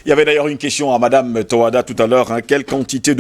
Il y avait d'ailleurs une question à Madame Tawada tout à l'heure. Quelle quantité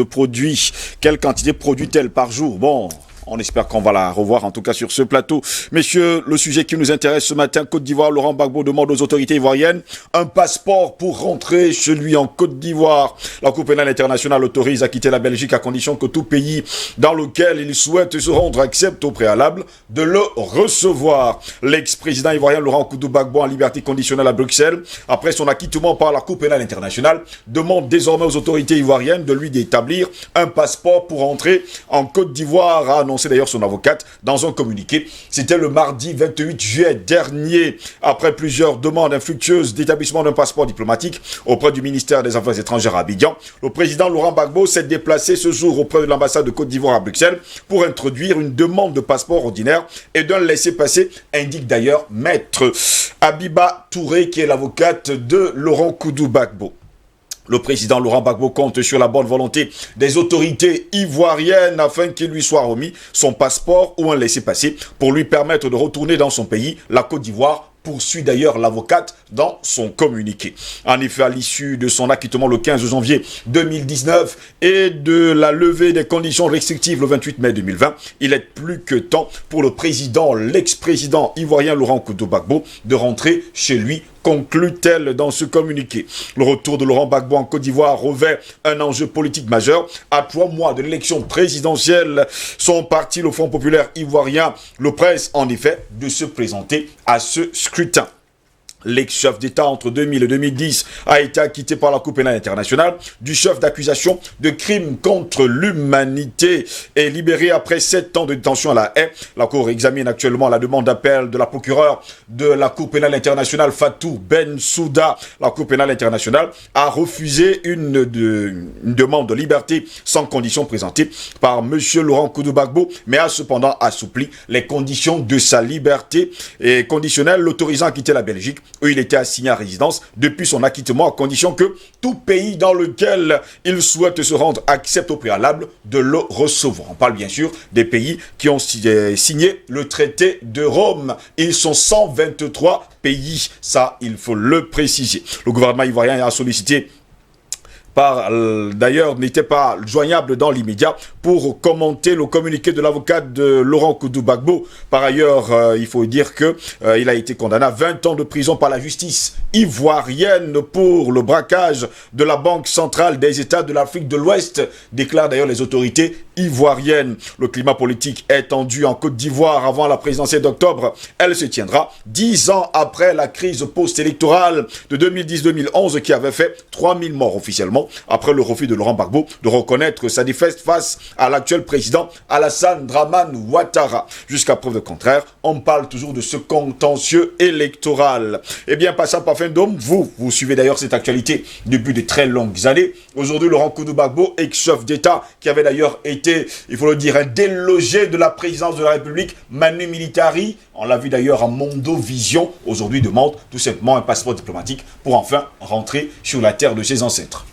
produit-elle par jour? Bon, on espère qu'on va la revoir, en tout cas sur ce plateau. Messieurs, le sujet qui nous intéresse ce matin, Côte d'Ivoire, Laurent Gbagbo demande aux autorités ivoiriennes un passeport pour rentrer chez lui en Côte d'Ivoire. La Cour pénale internationale autorise à quitter la Belgique à condition que tout pays dans lequel il souhaite se rendre accepte au préalable de le recevoir. L'ex-président ivoirien Laurent Gbagbo en liberté conditionnelle à Bruxelles, après son acquittement par la Cour pénale internationale, demande désormais aux autorités ivoiriennes de lui d'établir un passeport pour rentrer en Côte d'Ivoire, a annoncé d'ailleurs son avocate dans un communiqué. C'était le mardi 28 juillet dernier, après plusieurs demandes infructueuses d'établissement d'un passeport diplomatique auprès du ministère des Affaires étrangères à Abidjan. Le président Laurent Gbagbo s'est déplacé ce jour auprès de l'ambassade de Côte d'Ivoire à Bruxelles pour introduire une demande de passeport ordinaire et d'un laissez-passer, indique d'ailleurs Maître Abiba Touré, qui est l'avocate de Laurent Gbagbo. Le président Laurent Gbagbo compte sur la bonne volonté des autorités ivoiriennes afin qu'il lui soit remis son passeport ou un laissez-passer pour lui permettre de retourner dans son pays, la Côte d'Ivoire, poursuit d'ailleurs l'avocate dans son communiqué. En effet, à l'issue de son acquittement le 15 janvier 2019 et de la levée des conditions restrictives le 28 mai 2020, il est plus que temps pour l'ex-président ivoirien Laurent Gbagbo de rentrer chez lui, conclut-elle dans ce communiqué. Le retour de Laurent Gbagbo en Côte d'Ivoire revêt un enjeu politique majeur. À 3 mois de l'élection présidentielle, son parti, le Front populaire ivoirien, le presse en effet de se présenter à ce scrutin. L'ex-chef d'État entre 2000 et 2010 a été acquitté par la Cour pénale internationale du chef d'accusation de crimes contre l'humanité et libéré après 7 ans de détention à La Haye. La Cour examine actuellement la demande d'appel de la procureure de la Cour pénale internationale Fatou Bensouda. La Cour pénale internationale a refusé une demande de liberté sans condition présentée par M. Laurent Gbagbo, mais a cependant assoupli les conditions de sa liberté et conditionnelle, l'autorisant à quitter la Belgique, où il était assigné à résidence depuis son acquittement, à condition que tout pays dans lequel il souhaite se rendre accepte au préalable de le recevoir. On parle bien sûr des pays qui ont signé le traité de Rome. Ils sont 123 pays, ça il faut le préciser. Le gouvernement ivoirien a sollicité d'ailleurs, n'était pas joignable dans l'immédiat pour commenter le communiqué de l'avocat de Laurent Gbagbo. Par ailleurs, il faut dire qu'il a été condamné à 20 ans de prison par la justice ivoirienne pour le braquage de la Banque centrale des États de l'Afrique de l'Ouest, déclarent d'ailleurs les autorités ivoiriennes. Le climat politique est tendu en Côte d'Ivoire avant la présidentielle d'octobre. Elle se tiendra 10 ans après la crise post-électorale de 2010-2011 qui avait fait 3000 morts officiellement, après le refus de Laurent Gbagbo de reconnaître sa défaite face à l'actuel président Alassane Dramane Ouattara. Jusqu'à preuve de contraire, on parle toujours de ce contentieux électoral. Eh bien, passant par fin d'homme, vous suivez d'ailleurs cette actualité depuis de très longues années. Aujourd'hui, Laurent Gbagbo, ex-chef d'État, qui avait d'ailleurs été, il faut le dire, un délogé de la présidence de la République, Manu Militari, on l'a vu d'ailleurs en Mondovision, aujourd'hui demande tout simplement un passeport diplomatique pour enfin rentrer sur la terre de ses ancêtres.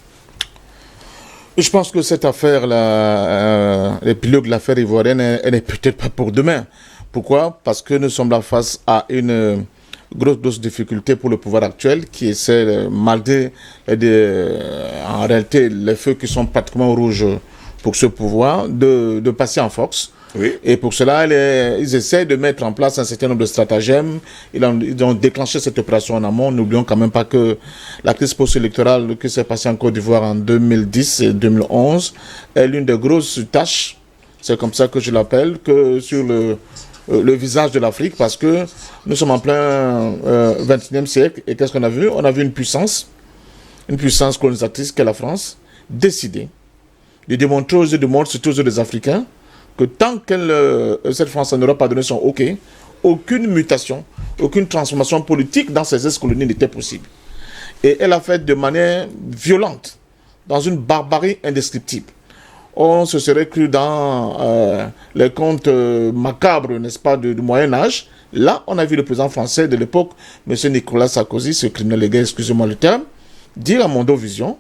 Je pense que cette affaire-là, l'épilogue de l'affaire ivoirienne, elle n'est peut-être pas pour demain. Pourquoi? Parce que nous sommes là face à une grosse difficulté pour le pouvoir actuel qui essaie, malgré en réalité les feux qui sont pratiquement rouges pour ce pouvoir, de passer en force. Oui. Et pour cela, ils essaient de mettre en place un certain nombre de stratagèmes. Ils ont déclenché cette opération en amont. N'oublions quand même pas que la crise post-électorale qui s'est passée en Côte d'Ivoire en 2010 et 2011 est l'une des grosses tâches, c'est comme ça que je l'appelle, que sur le visage de l'Afrique, parce que nous sommes en plein 21e siècle. Et qu'est-ce qu'on a vu? On a vu une puissance colonisatrice qu'est la France, décider de démontrer aux yeux du monde, surtout aux yeux des Africains, que tant que cette France n'aura pas donné son OK, aucune mutation, aucune transformation politique dans ces ex-colonies n'était possible. Et elle a fait de manière violente, dans une barbarie indescriptible. On se serait cru dans les contes macabres, n'est-ce pas, du Moyen-Âge. Là, on a vu le président français de l'époque, M. Nicolas Sarkozy, ce criminel légal, excusez-moi le terme, dire à Mondovision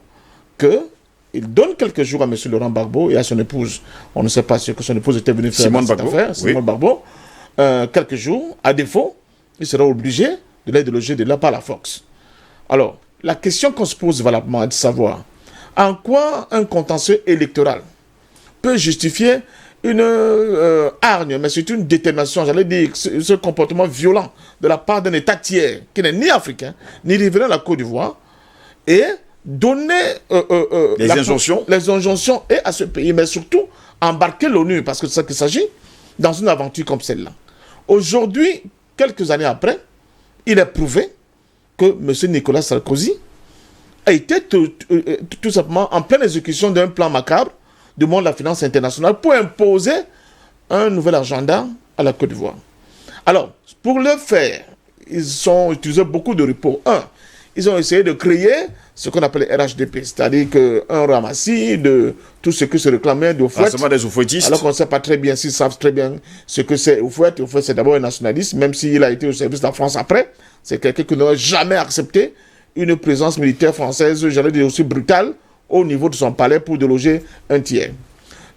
que il donne quelques jours à M. Laurent Gbagbo et à son épouse. On ne sait pas ce que son épouse était venue faire dans cette affaire, Simone Gbagbo. Quelques jours, à défaut, il sera obligé de les déloger de là par la force. Alors, la question qu'on se pose valablement est de savoir en quoi un contentieux électoral peut justifier une hargne, mais surtout une détermination, j'allais dire, ce comportement violent de la part d'un État tiers, qui n'est ni africain, ni riverain de la Côte d'Ivoire, et donner les injonctions et à ce pays, mais surtout embarquer l'ONU, parce que c'est ça qu'il s'agit, dans une aventure comme celle-là. Aujourd'hui, quelques années après, il est prouvé que M. Nicolas Sarkozy a été tout simplement en pleine exécution d'un plan macabre du monde de la finance internationale pour imposer un nouvel agenda à la Côte d'Ivoire. Alors, pour le faire, ils ont utilisé beaucoup de repos. Ils ont essayé de créer ce qu'on appelle les RHDP, c'est-à-dire un ramassis de tout ce que se réclamait d'Houphouët. Ah, des Houphouëtistes. Alors qu'on ne sait pas très bien s'ils savent très bien ce que c'est Houphouët. Houphouët, c'est d'abord un nationaliste, même s'il a été au service de la France après. C'est quelqu'un qui n'aurait jamais accepté une présence militaire française, j'allais dire aussi brutale, au niveau de son palais pour déloger un tiers.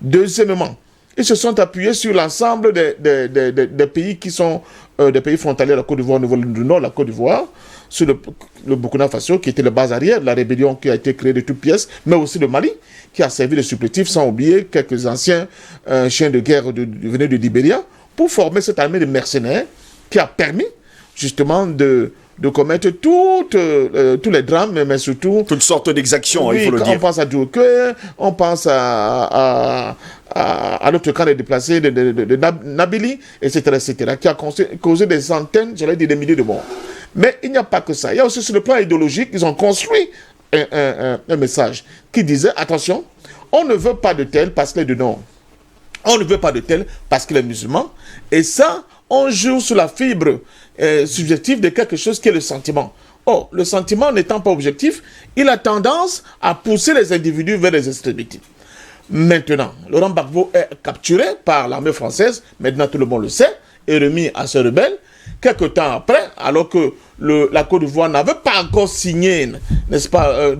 Deuxièmement, ils se sont appuyés sur l'ensemble des pays qui sont des pays frontaliers à la Côte d'Ivoire, au niveau du nord de la Côte d'Ivoire, sur le Burkina Faso, qui était le base arrière de la rébellion qui a été créée de toutes pièces, mais aussi le Mali, qui a servi de supplétif, sans oublier quelques anciens chiens de guerre venus de Libéria, pour former cette armée de mercenaires qui a permis justement de commettre tous les drames, mais surtout... Toutes sortes d'exactions, oui, il faut le dire. On pense à Djoké, on pense à l'autre camp des déplacés de Nabili, etc., qui a causé des centaines, j'allais dire des milliers de morts. Mais il n'y a pas que ça. Il y a aussi sur le plan idéologique, ils ont construit un message qui disait, attention, on ne veut pas de tel parce qu'il est de Nord. On ne veut pas de tel parce qu'il est musulman. Et ça, on joue sur la fibre subjective de quelque chose qui est le sentiment. Or, le sentiment n'étant pas objectif, il a tendance à pousser les individus vers les extrémités. Maintenant, Laurent Gbagbo est capturé par l'armée française, maintenant tout le monde le sait, et remis à ses rebelles. Quelque temps après, alors que la Côte d'Ivoire n'avait pas encore signé, n'est-ce pas,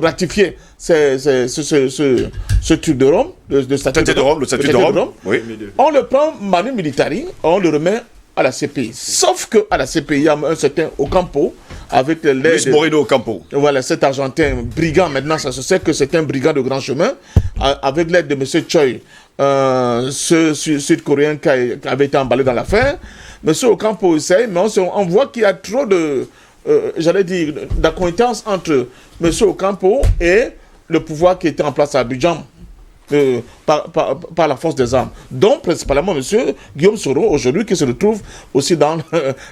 ratifié ce truc de Rome, le statut de Rome, oui. On le prend manu militari, on le remet à la CPI. Sauf qu'à la CPI, il y a un certain Ocampo, avec l'aide... Luis Moreno Ocampo. Voilà, cet Argentin brigand, maintenant ça se sait que c'est un brigand de grand chemin, avec l'aide de M. Choi, ce Sud-Coréen qui avait été emballé dans l'affaire. M. Ocampo essaye, mais on voit qu'il y a trop j'allais dire, d'accointance entre M. Ocampo et le pouvoir qui était en place à Abidjan. Par la force des armes, dont principalement M. Guillaume Soro, aujourd'hui, qui se retrouve aussi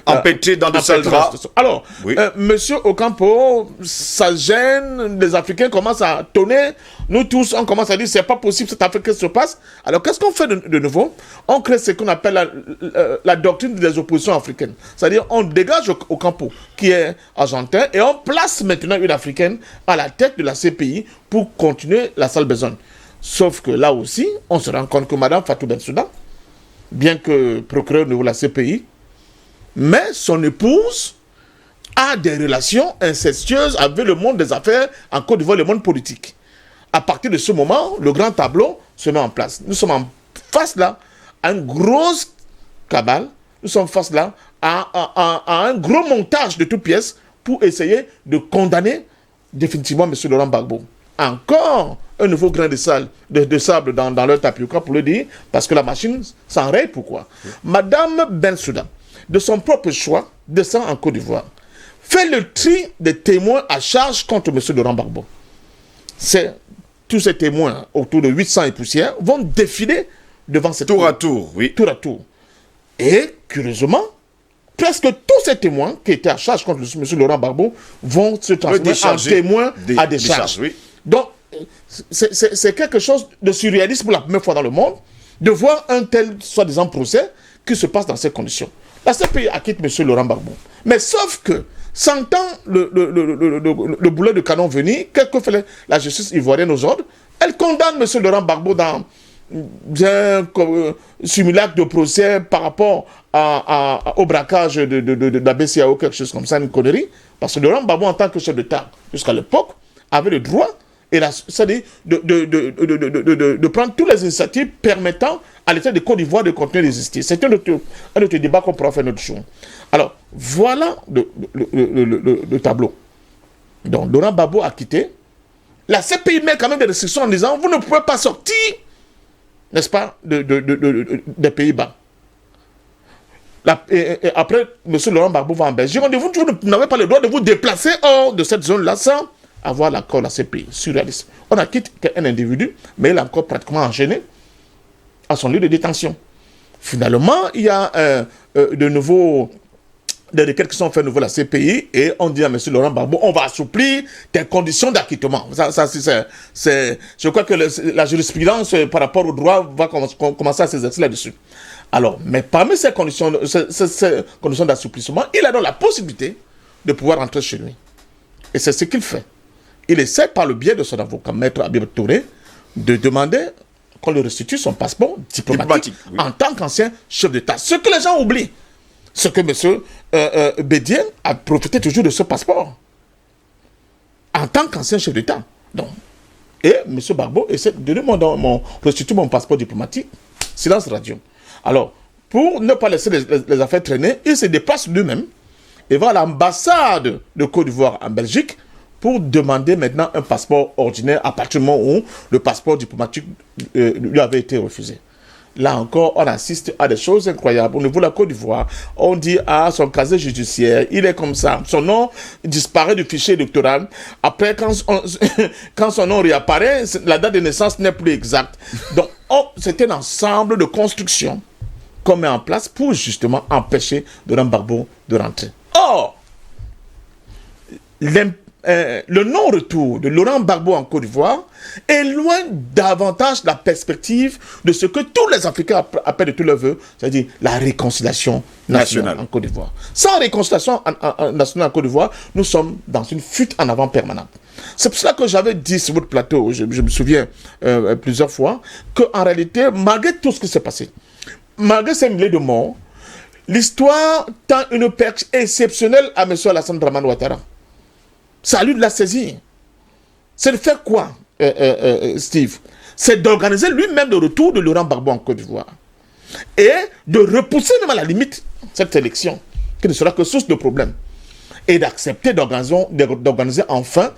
empêtré dans de sales draps. Alors, oui. M. Ocampo, ça gêne, les Africains commencent à tonner, nous tous, on commence à dire, c'est pas possible, cette Afrique, qu'est-ce qui se passe? Alors, qu'est-ce qu'on fait de nouveau? On crée ce qu'on appelle la doctrine des oppositions africaines. C'est-à-dire, on dégage Ocampo, qui est argentin, et on place maintenant une Africaine à la tête de la CPI pour continuer la sale besogne. Sauf que là aussi, on se rend compte que Mme Fatou Bensouda, bien que procureur au niveau de la CPI, mais son épouse a des relations incestueuses avec le monde des affaires en Côte d'Ivoire, le monde politique. À partir de ce moment, le grand tableau se met en place. Nous sommes en face là à une grosse cabale, nous sommes face là à un gros montage de toutes pièces pour essayer de condamner définitivement M. Laurent Gbagbo. Encore un nouveau grain de sable dans leur tapioca pour le dire, parce que la machine s'enraye. Pourquoi? Madame Bensouda, de son propre choix, descend en Côte d'Ivoire, fait le tri des témoins à charge contre M. Laurent Gbagbo. Tous ces témoins, autour de 800 et poussières, vont défiler devant cette tour à tour, oui. Tour à tour. Et, curieusement, presque tous ces témoins qui étaient à charge contre M. Laurent Gbagbo vont se transformer en témoins à décharge. Oui. Donc, c'est quelque chose de surréaliste pour la première fois dans le monde de voir un tel, soi-disant, procès qui se passe dans ces conditions. La CPI acquitte M. Laurent Gbagbo. Mais sauf que, sentant le boulet de canon venir, qu'est-ce que fait la justice ivoirienne aux ordres? Elle condamne M. Laurent Gbagbo dans un simulacre de procès par rapport au braquage de la BCAO, quelque chose comme ça, une connerie. Parce que Laurent Gbagbo, en tant que chef d'État, jusqu'à l'époque, avait le droit, c'est-à-dire de prendre toutes les initiatives permettant à l'État de Côte d'Ivoire de continuer d'exister. C'est un autre débat qu'on pourra faire notre jour. Alors, voilà le tableau. Donc, Laurent Gbagbo a quitté. La CPI met quand même des restrictions en disant, vous ne pouvez pas sortir, n'est-ce pas, des Pays-Bas. Et après, M. Laurent Gbagbo va en Belgique. On dit, vous n'avez pas le droit de vous déplacer hors de cette zone-là sans avoir l'accord de la CPI. Surréaliste. On a quitté un individu, mais il est encore pratiquement enchaîné à son lieu de détention. Finalement, il y a de nouveau des requêtes qui sont faites au niveau de la CPI et on dit à M. Laurent Gbagbo, on va assouplir tes conditions d'acquittement. Je crois que la jurisprudence par rapport au droit va commencer à s'exercer là-dessus. Alors, mais parmi ces conditions d'assouplissement, il a donc la possibilité de pouvoir rentrer chez lui. Et c'est ce qu'il fait. Il essaie par le biais de son avocat, Maître Habib Touré, de demander qu'on lui restitue son passeport diplomatique oui. En tant qu'ancien chef d'État. Ce que les gens oublient, c'est que M. Bédien a profité toujours de ce passeport en tant qu'ancien chef d'État. Donc, et M. Gbagbo essaie de demander restituer mon passeport diplomatique. Silence radio. Alors, pour ne pas laisser les affaires traîner, il se déplace lui-même et va à l'ambassade de Côte d'Ivoire en Belgique pour demander maintenant un passeport ordinaire à partir du moment où le passeport diplomatique lui avait été refusé. Là encore, on assiste à des choses incroyables. Au niveau de la Côte d'Ivoire, on dit à son casier judiciaire, il est comme ça. Son nom disparaît du fichier électoral. Après, quand son nom réapparaît, la date de naissance n'est plus exacte. Donc, c'est un ensemble de constructions qu'on met en place pour justement empêcher Laurent Gbagbo de rentrer. Or, le non-retour de Laurent Gbagbo en Côte d'Ivoire éloigne davantage la perspective de ce que tous les Africains appellent de tous leurs voeux, c'est-à-dire la réconciliation nationale en Côte d'Ivoire. Sans réconciliation nationale en Côte d'Ivoire, nous sommes dans une fuite en avant permanente. C'est pour cela que j'avais dit sur votre plateau, je me souviens plusieurs fois, qu'en réalité, malgré tout ce qui s'est passé, malgré ces milliers de morts, l'histoire tend une perche exceptionnelle à M. Alassane Dramane Ouattara. C'est à lui de la saisir. C'est de faire quoi, Steve? C'est d'organiser lui-même le retour de Laurent Gbagbo en Côte d'Ivoire. Et de repousser même à la limite cette élection, qui ne sera que source de problèmes. Et d'accepter d'organiser enfin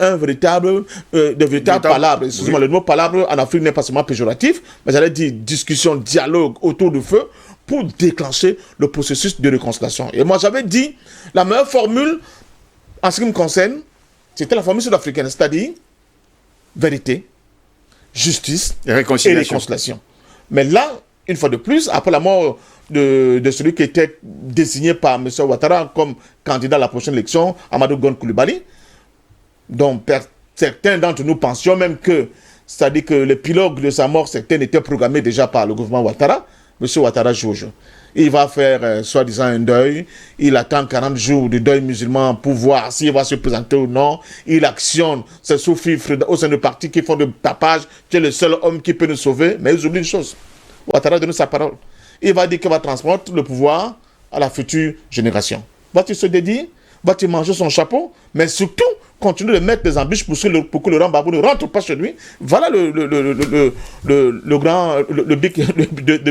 de véritables palabres. Excusez-moi, oui. Le mot palabre en Afrique n'est pas seulement péjoratif, mais j'allais dire discussion, dialogue autour du feu pour déclencher le processus de réconciliation. Et moi, j'avais dit, la meilleure formule, en ce qui me concerne, c'était la formule sud-africaine, c'est-à-dire vérité, justice et réconciliation. Mais là, une fois de plus, après la mort de celui qui était désigné par M. Ouattara comme candidat à la prochaine élection, Amadou Gon Coulibaly, dont certains d'entre nous pensions même que, c'est-à-dire que l'épilogue de sa mort, certains étaient programmés déjà par le gouvernement Ouattara, M. Ouattara joue au jeu. Il va faire, soi-disant, un deuil. Il attend 40 jours de deuil musulman pour voir s'il va se présenter ou non. Il actionne ses sous-fifres au sein de partis qui font de tapage. Tu es le seul homme qui peut nous sauver. Mais ils oublient une chose. Ouattara a donné sa parole. Il va dire qu'il va transmettre le pouvoir à la future génération. Va-t-il se dédier? Va-t-il manger son chapeau? Mais surtout, continuer de mettre des embûches pour que Laurent Gbagbo ne rentre pas chez lui. Voilà le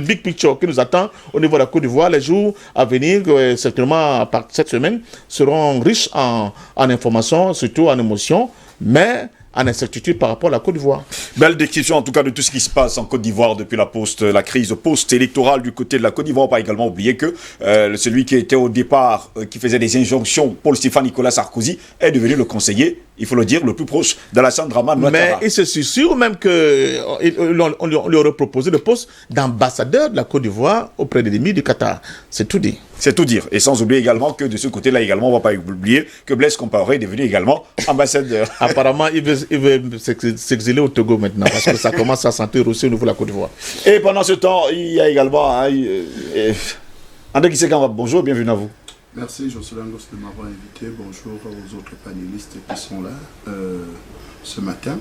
big picture qui nous attend au niveau de la Côte d'Ivoire. Les jours à venir, certainement à partir de cette semaine, seront riches en informations, surtout en émotions, mais en incertitude par rapport à la Côte d'Ivoire. Belle description en tout cas de tout ce qui se passe en Côte d'Ivoire depuis la crise post-électorale du côté de la Côte d'Ivoire. On va pas également oublier que celui qui était au départ, qui faisait des injonctions, Paul-Stéphane Nicolas Sarkozy, est devenu le conseiller, il faut le dire, le plus proche d'Alassane Dramane Ouattara. Mais il se sûr même qu'on lui aurait proposé le poste d'ambassadeur de la Côte d'Ivoire auprès de l'émir du Qatar. C'est tout dit. C'est tout dire. Et sans oublier également que de ce côté-là également, on ne va pas oublier que Blaise Compaoré est devenu également ambassadeur. Apparemment, il veut s'exiler au Togo maintenant parce que ça commence à sentir aussi au niveau de la Côte d'Ivoire. Et pendant ce temps, il y a également André Kisekanga. Bonjour, bienvenue à vous. Merci Jocelyn Goss de m'avoir invité. Bonjour aux autres panélistes qui sont là ce matin.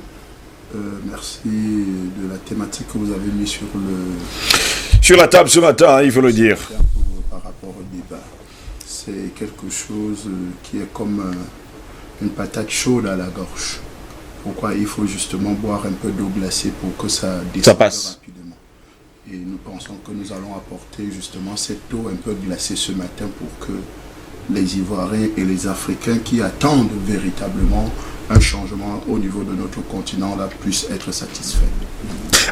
Merci de la thématique que vous avez mise sur la table ce matin, il faut le dire. Par rapport au débat. C'est quelque chose qui est comme une patate chaude à la gorge. Pourquoi il faut justement boire un peu d'eau glacée pour que ça descende rapidement. Et nous pensons que nous allons apporter justement cette eau un peu glacée ce matin pour que les Ivoiriens et les Africains qui attendent véritablement un changement au niveau de notre continent là puissent être satisfaits.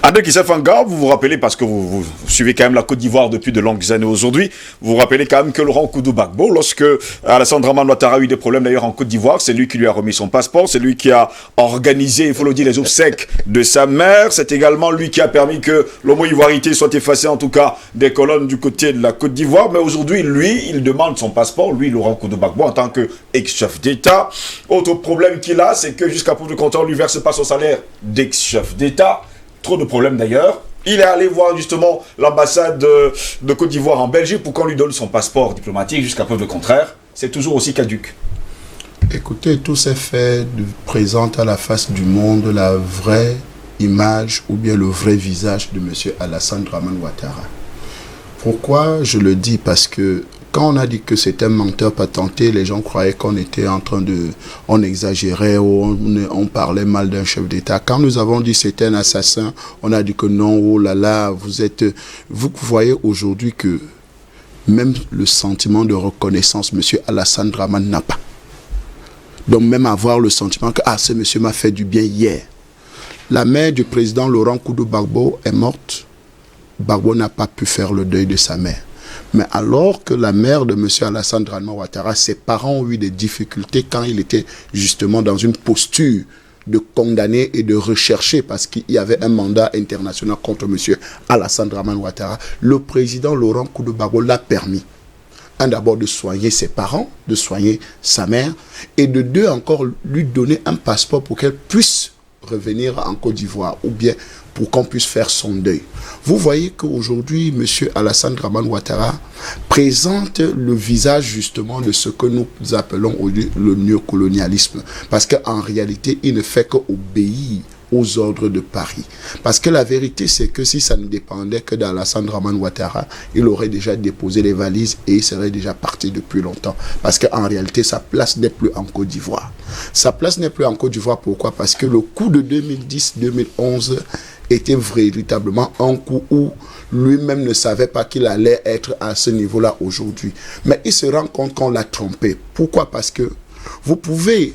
André Kisefanga, vous vous rappelez, parce que vous suivez quand même la Côte d'Ivoire depuis de longues années aujourd'hui, vous vous rappelez quand même que Laurent Koudou-Gbagbo, lorsque Alassane Dramane Ouattara a eu des problèmes d'ailleurs en Côte d'Ivoire, c'est lui qui lui a remis son passeport, c'est lui qui a organisé, il faut le dire, les obsèques de sa mère, c'est également lui qui a permis que l'homo-ivoirité soit effacée, en tout cas des colonnes du côté de la Côte d'Ivoire, mais aujourd'hui, lui, il demande son passeport, lui, Laurent Koudou-Gbagbo, en tant qu'ex-chef d'État. Autre problème qu'il a, c'est que jusqu'à preuve du contraire, on ne lui verse pas son salaire d'ex-chef d'État. Trop de problèmes d'ailleurs. Il est allé voir justement l'ambassade de Côte d'Ivoire en Belgique pour qu'on lui donne son passeport diplomatique. Jusqu'à preuve du contraire, c'est toujours aussi caduc. Écoutez, tous ces faits présentent à la face du monde la vraie image ou bien le vrai visage de M. Alassane Dramane Ouattara. Pourquoi je le dis? Parce que quand on a dit que c'était un menteur patenté, les gens croyaient qu'on était en train de... On exagérait ou on parlait mal d'un chef d'État. Quand nous avons dit que c'était un assassin, on a dit que non, oh là là, vous êtes... Vous voyez aujourd'hui que même le sentiment de reconnaissance, M. Alassane Dramane n'a pas. Donc même avoir le sentiment que « ce monsieur m'a fait du bien hier ». La mère du président Laurent Koudou-Gbagbo est morte. Gbagbo n'a pas pu faire le deuil de sa mère. Mais alors que la mère de M. Alassane Dramane Ouattara, ses parents ont eu des difficultés quand il était justement dans une posture de condamner et de rechercher parce qu'il y avait un mandat international contre M. Alassane Dramane Ouattara, le président Laurent Koudou-Gbagbo l'a permis. D'abord de soigner ses parents, de soigner sa mère, et de deux encore lui donner un passeport pour qu'elle puisse revenir en Côte d'Ivoire, ou bien pour qu'on puisse faire son deuil. Vous voyez qu'aujourd'hui, M. Alassane Dramane Ouattara présente le visage justement de ce que nous appelons le néocolonialisme. Parce qu'en réalité, il ne fait qu'obéir aux ordres de Paris. Parce que la vérité, c'est que si ça ne dépendait que d'Alassane Dramane Ouattara, il aurait déjà déposé les valises et il serait déjà parti depuis longtemps. Parce qu'en réalité, sa place n'est plus en Côte d'Ivoire. Sa place n'est plus en Côte d'Ivoire, pourquoi? Parce que le coup de 2010-2011 était véritablement un coup où lui-même ne savait pas qu'il allait être à ce niveau-là aujourd'hui. Mais il se rend compte qu'on l'a trompé. Pourquoi? Parce que vous pouvez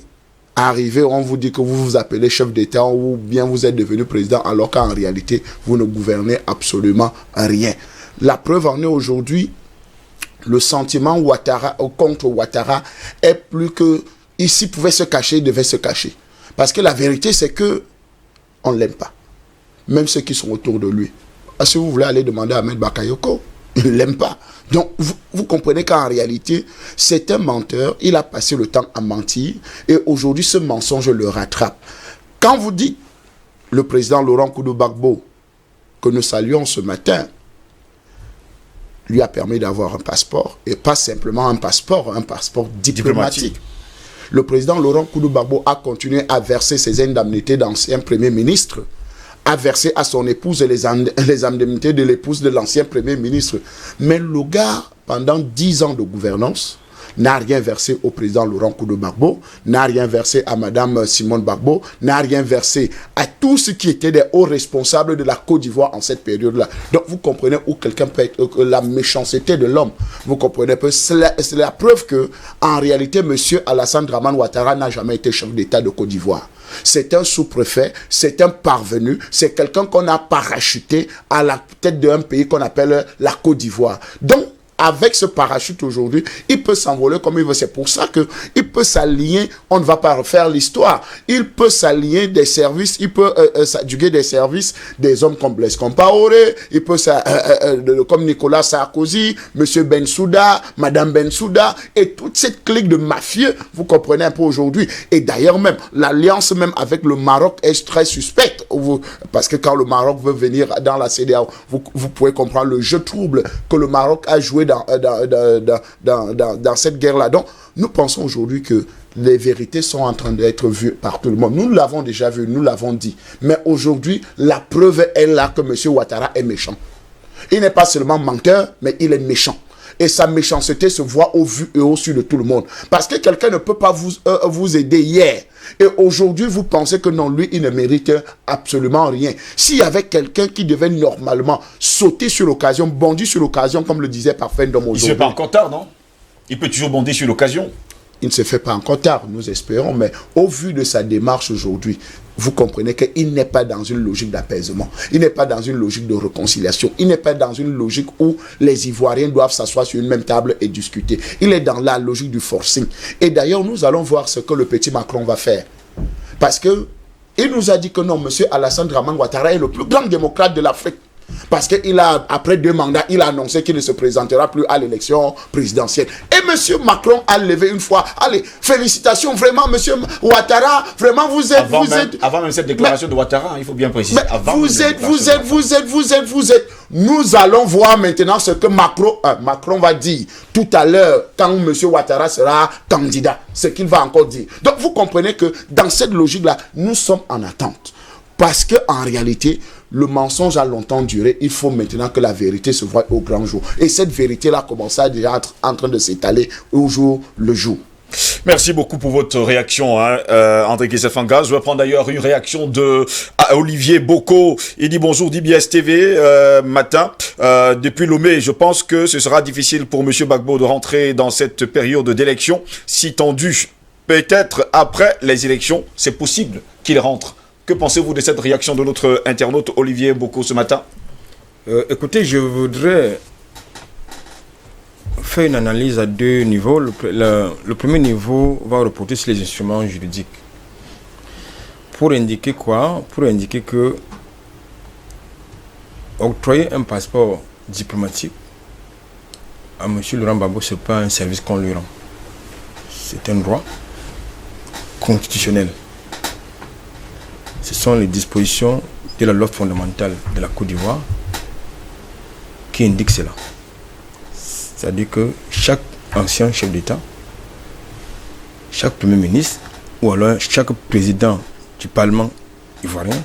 arriver, on vous dit que vous vous appelez chef d'État ou bien vous êtes devenu président alors qu'en réalité, vous ne gouvernez absolument rien. La preuve en est aujourd'hui, le sentiment Ouattara, contre Ouattara est plus que, ici pouvait se cacher, il devait se cacher. Parce que la vérité, c'est que on ne l'aime pas. Même ceux qui sont autour de lui. Si vous voulez aller demander à Ahmed Bakayoko, il ne l'aime pas. Donc, vous comprenez qu'en réalité, c'est un menteur. Il a passé le temps à mentir. Et aujourd'hui, ce mensonge le rattrape. Quand vous dites, le président Laurent Koudou-Gbagbo, que nous saluons ce matin, lui a permis d'avoir un passeport. Et pas simplement un passeport diplomatique. Le président Laurent Koudou-Gbagbo a continué à verser ses indemnités d'ancien Premier ministre, a versé à son épouse les indemnités de l'épouse de l'ancien Premier ministre. Mais le gars, pendant 10 ans de gouvernance, n'a rien versé au président Laurent Koudou-Gbagbo, n'a rien versé à Madame Simone Gbagbo, n'a rien versé à tous ceux qui étaient des hauts responsables de la Côte d'Ivoire en cette période-là. Donc vous comprenez où quelqu'un peut être, la méchanceté de l'homme. Vous comprenez peu. C'est la preuve que, en réalité, M. Alassane Dramane Ouattara n'a jamais été chef d'État de Côte d'Ivoire. C'est un sous-préfet, c'est un parvenu, c'est quelqu'un qu'on a parachuté à la tête d'un pays qu'on appelle la Côte d'Ivoire. Donc, avec ce parachute aujourd'hui, il peut s'envoler comme il veut. C'est pour ça qu'il peut s'aligner, on ne va pas refaire l'histoire, il peut s'aligner des services, il peut s'adjuguer des services des hommes comme Blaise Compaoré, il peut comme Nicolas Sarkozy, M. Bensouda, Madame Bensouda, et toute cette clique de mafieux, vous comprenez un peu aujourd'hui. Et d'ailleurs même, l'alliance même avec le Maroc est très suspecte, parce que quand le Maroc veut venir dans la CEDEAO, vous pouvez comprendre le jeu trouble que le Maroc a joué dans cette guerre-là. Donc, nous pensons aujourd'hui que les vérités sont en train d'être vues par tout le monde. Nous l'avons déjà vu, nous l'avons dit. Mais aujourd'hui, la preuve est là que M. Ouattara est méchant. Il n'est pas seulement menteur, mais il est méchant. Et sa méchanceté se voit au vu et au su de tout le monde. Parce que quelqu'un ne peut pas vous aider hier. Et aujourd'hui, vous pensez que non, lui, il ne mérite absolument rien. S'il y avait quelqu'un qui devait normalement sauter sur l'occasion, bondir sur l'occasion, comme le disait Parfait Ndom aujourd'hui. C'est pas encore tard, non? Il peut toujours bonder sur l'occasion. Il ne se fait pas encore tard, nous espérons, mais au vu de sa démarche aujourd'hui, vous comprenez qu'il n'est pas dans une logique d'apaisement, il n'est pas dans une logique de réconciliation, il n'est pas dans une logique où les Ivoiriens doivent s'asseoir sur une même table et discuter. Il est dans la logique du forcing. Et d'ailleurs, nous allons voir ce que le petit Macron va faire. Parce que il nous a dit que non, M. Alassane Dramane Ouattara est le plus grand démocrate de l'Afrique. Parce qu'après 2 mandats, il a annoncé qu'il ne se présentera plus à l'élection présidentielle. Et M. Macron a levé une fois. Allez, félicitations vraiment, M. Ouattara. Vraiment, vous êtes... Avant même cette déclaration de Ouattara, il faut bien préciser. Vous êtes. Nous allons voir maintenant ce que Macron va dire tout à l'heure quand M. Ouattara sera candidat. Ce qu'il va encore dire. Donc, vous comprenez que dans cette logique-là, nous sommes en attente. Parce qu'en réalité, le mensonge a longtemps duré. Il faut maintenant que la vérité se voie au grand jour. Et cette vérité-là commence à déjà être en train de s'étaler au jour le jour. Merci beaucoup pour votre réaction, André Kessefanga. Je vais prendre d'ailleurs une réaction de Olivier Boko. Il dit bonjour DBS TV matin. Depuis Lomé, je pense que ce sera difficile pour M. Gbagbo de rentrer dans cette période d'élection si tendue. Peut-être après les élections, c'est possible qu'il rentre. Que pensez-vous de cette réaction de notre internaute Olivier Boko ce matin? Écoutez, je voudrais faire une analyse à 2 niveaux. Le premier niveau va reporter sur les instruments juridiques. Pour indiquer quoi? Pour indiquer que octroyer un passeport diplomatique à M. Laurent Gbagbo, ce n'est pas un service qu'on lui rend. C'est un droit constitutionnel. Ce sont les dispositions de la loi fondamentale de la Côte d'Ivoire qui indiquent cela. C'est-à-dire que chaque ancien chef d'État, chaque premier ministre, ou alors chaque président du Parlement ivoirien,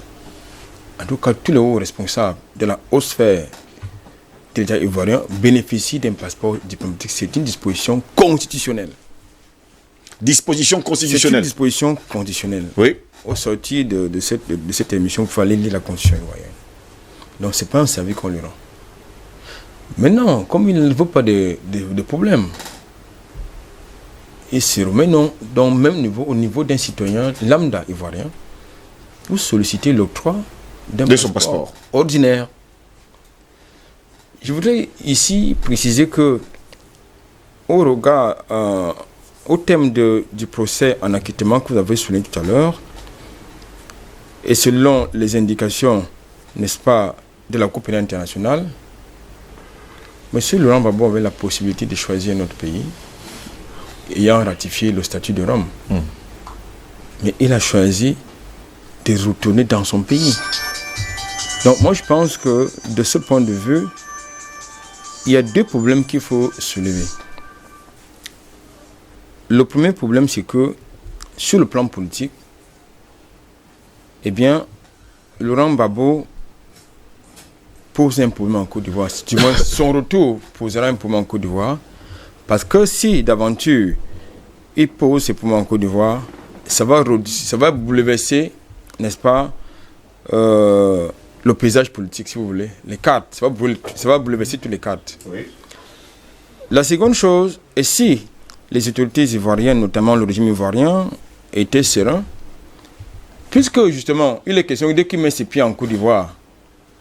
en tout cas tous les hauts responsables de la haute sphère de l'État ivoirien bénéficient d'un passeport diplomatique. C'est une disposition constitutionnelle. Disposition constitutionnelle. C'est une disposition constitutionnelle. Oui. Au sortir de cette émission, il faut aller lire la Constitution ivoirienne. Donc, ce n'est pas un service qu'on lui rend. Maintenant, comme il ne veut pas de problème, il se remet dans le même niveau, au niveau d'un citoyen lambda ivoirien, pour solliciter l'octroi d'un passeport ordinaire. Je voudrais ici préciser que, au regard, au thème du procès en acquittement que vous avez souligné tout à l'heure, et selon les indications, n'est-ce pas, de la Cour pénale internationale, M. Laurent Gbagbo avait la possibilité de choisir un autre pays ayant ratifié le statut de Rome. Mais il a choisi de retourner dans son pays. Donc moi je pense que de ce point de vue, il y a 2 problèmes qu'il faut soulever. Le premier problème, c'est que sur le plan politique, eh bien, Laurent Gbagbo pose un problème en Côte d'Ivoire. Du moins, son retour posera un problème en Côte d'Ivoire. Parce que si d'aventure il pose ces problèmes en Côte d'Ivoire, ça va bouleverser, n'est-ce pas, le paysage politique, si vous voulez, les cartes. Ça va bouleverser toutes les cartes. Oui. La seconde chose, et si les autorités ivoiriennes, notamment le régime ivoirien, étaient sereins, puisque justement, il est question, dès qu'il met ses pieds en Côte d'Ivoire,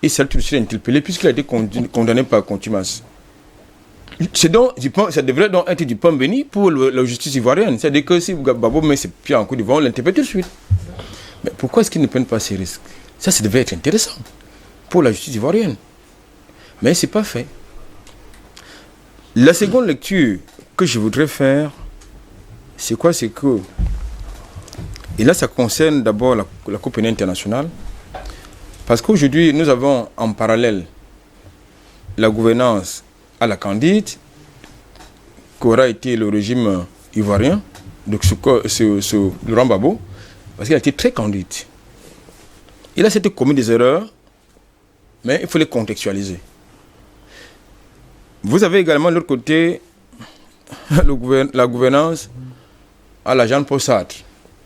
il s'est tout de suite interpellé, puisqu'il a été condamné par contumace. Ça devrait donc être du pain béni pour la justice ivoirienne. C'est-à-dire que si Gbagbo met ses pieds en Côte d'Ivoire, on l'interpelle tout de suite. Mais pourquoi est-ce qu'ils ne prennent pas ces risques? Ça devait être intéressant pour la justice ivoirienne. Mais ce n'est pas fait. La seconde lecture que je voudrais faire, c'est quoi? C'est que, et là ça concerne d'abord la Cour pénale internationale, parce qu'aujourd'hui nous avons en parallèle la gouvernance à la Candide, qu'aura été le régime ivoirien, de Laurent Gbagbo, parce qu'il a été très candide. Il a certes commis des erreurs, mais il faut les contextualiser. Vous avez également de l'autre côté la gouvernance à la Jean-Paul Sartre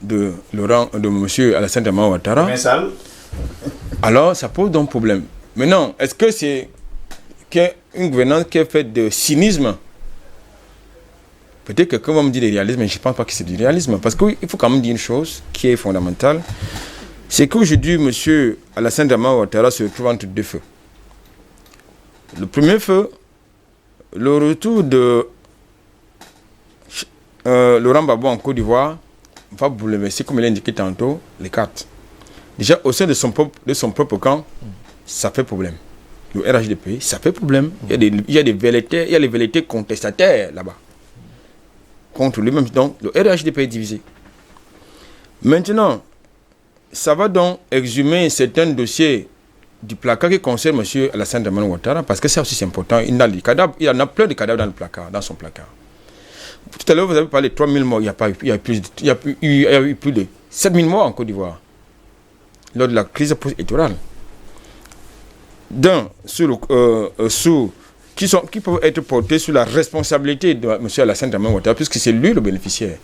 de M. Alassane Dramane Ouattara. Alors, ça pose donc problème. Maintenant, est-ce que c'est une gouvernance qui est faite de cynisme Peut-être que quelqu'un va me dire du réalisme, mais je ne pense pas que c'est du réalisme. Parce qu'il faut quand même dire une chose qui est fondamentale. C'est qu'aujourd'hui, M. Alassane Dramane Ouattara se retrouve entre deux feux. Le premier feu, le retour de Laurent Gbagbo en Côte d'Ivoire va bouleverser, comme il a indiqué tantôt, les cartes. Déjà, au sein de son propre camp, ça fait problème. Le RHDP, ça fait problème. Il y a des velléités contestataires là-bas. Contre lui-même. Donc, le RHDP est divisé. Maintenant, ça va donc exhumer certains dossiers du placard qui concerne M. Alassane Dramane Ouattara, parce que ça aussi c'est important. Il y en a plein de cadavres dans le placard, dans son placard. Tout à l'heure, vous avez parlé de 3000 morts. Il y a eu plus de 7000 morts en Côte d'Ivoire lors de la crise post-électorale. Qui peuvent être portés sous la responsabilité de M. Alassane Dramane Ouattara, puisque c'est lui le bénéficiaire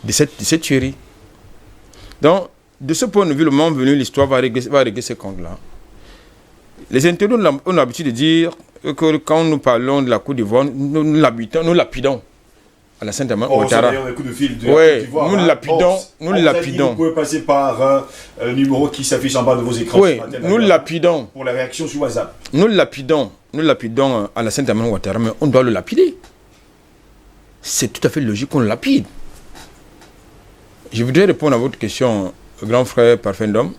de cette tuerie. Donc, de ce point de vue, le moment venu, l'histoire va régler ces comptes-là. Les internautes ont l'habitude de dire que quand nous parlons de la Côte d'Ivoire, nous lapidons Alassane Dramane Ouattara. Oui, nous lapidons. Vous pouvez passer par le numéro qui s'affiche en bas de vos écrans. Oui, nous lapidons. Pour la réaction sur WhatsApp. Nous lapidons Alassane Dramane Ouattara, mais on doit le lapider. C'est tout à fait logique qu'on le lapide. Je voudrais répondre à votre question, grand frère Parfendom.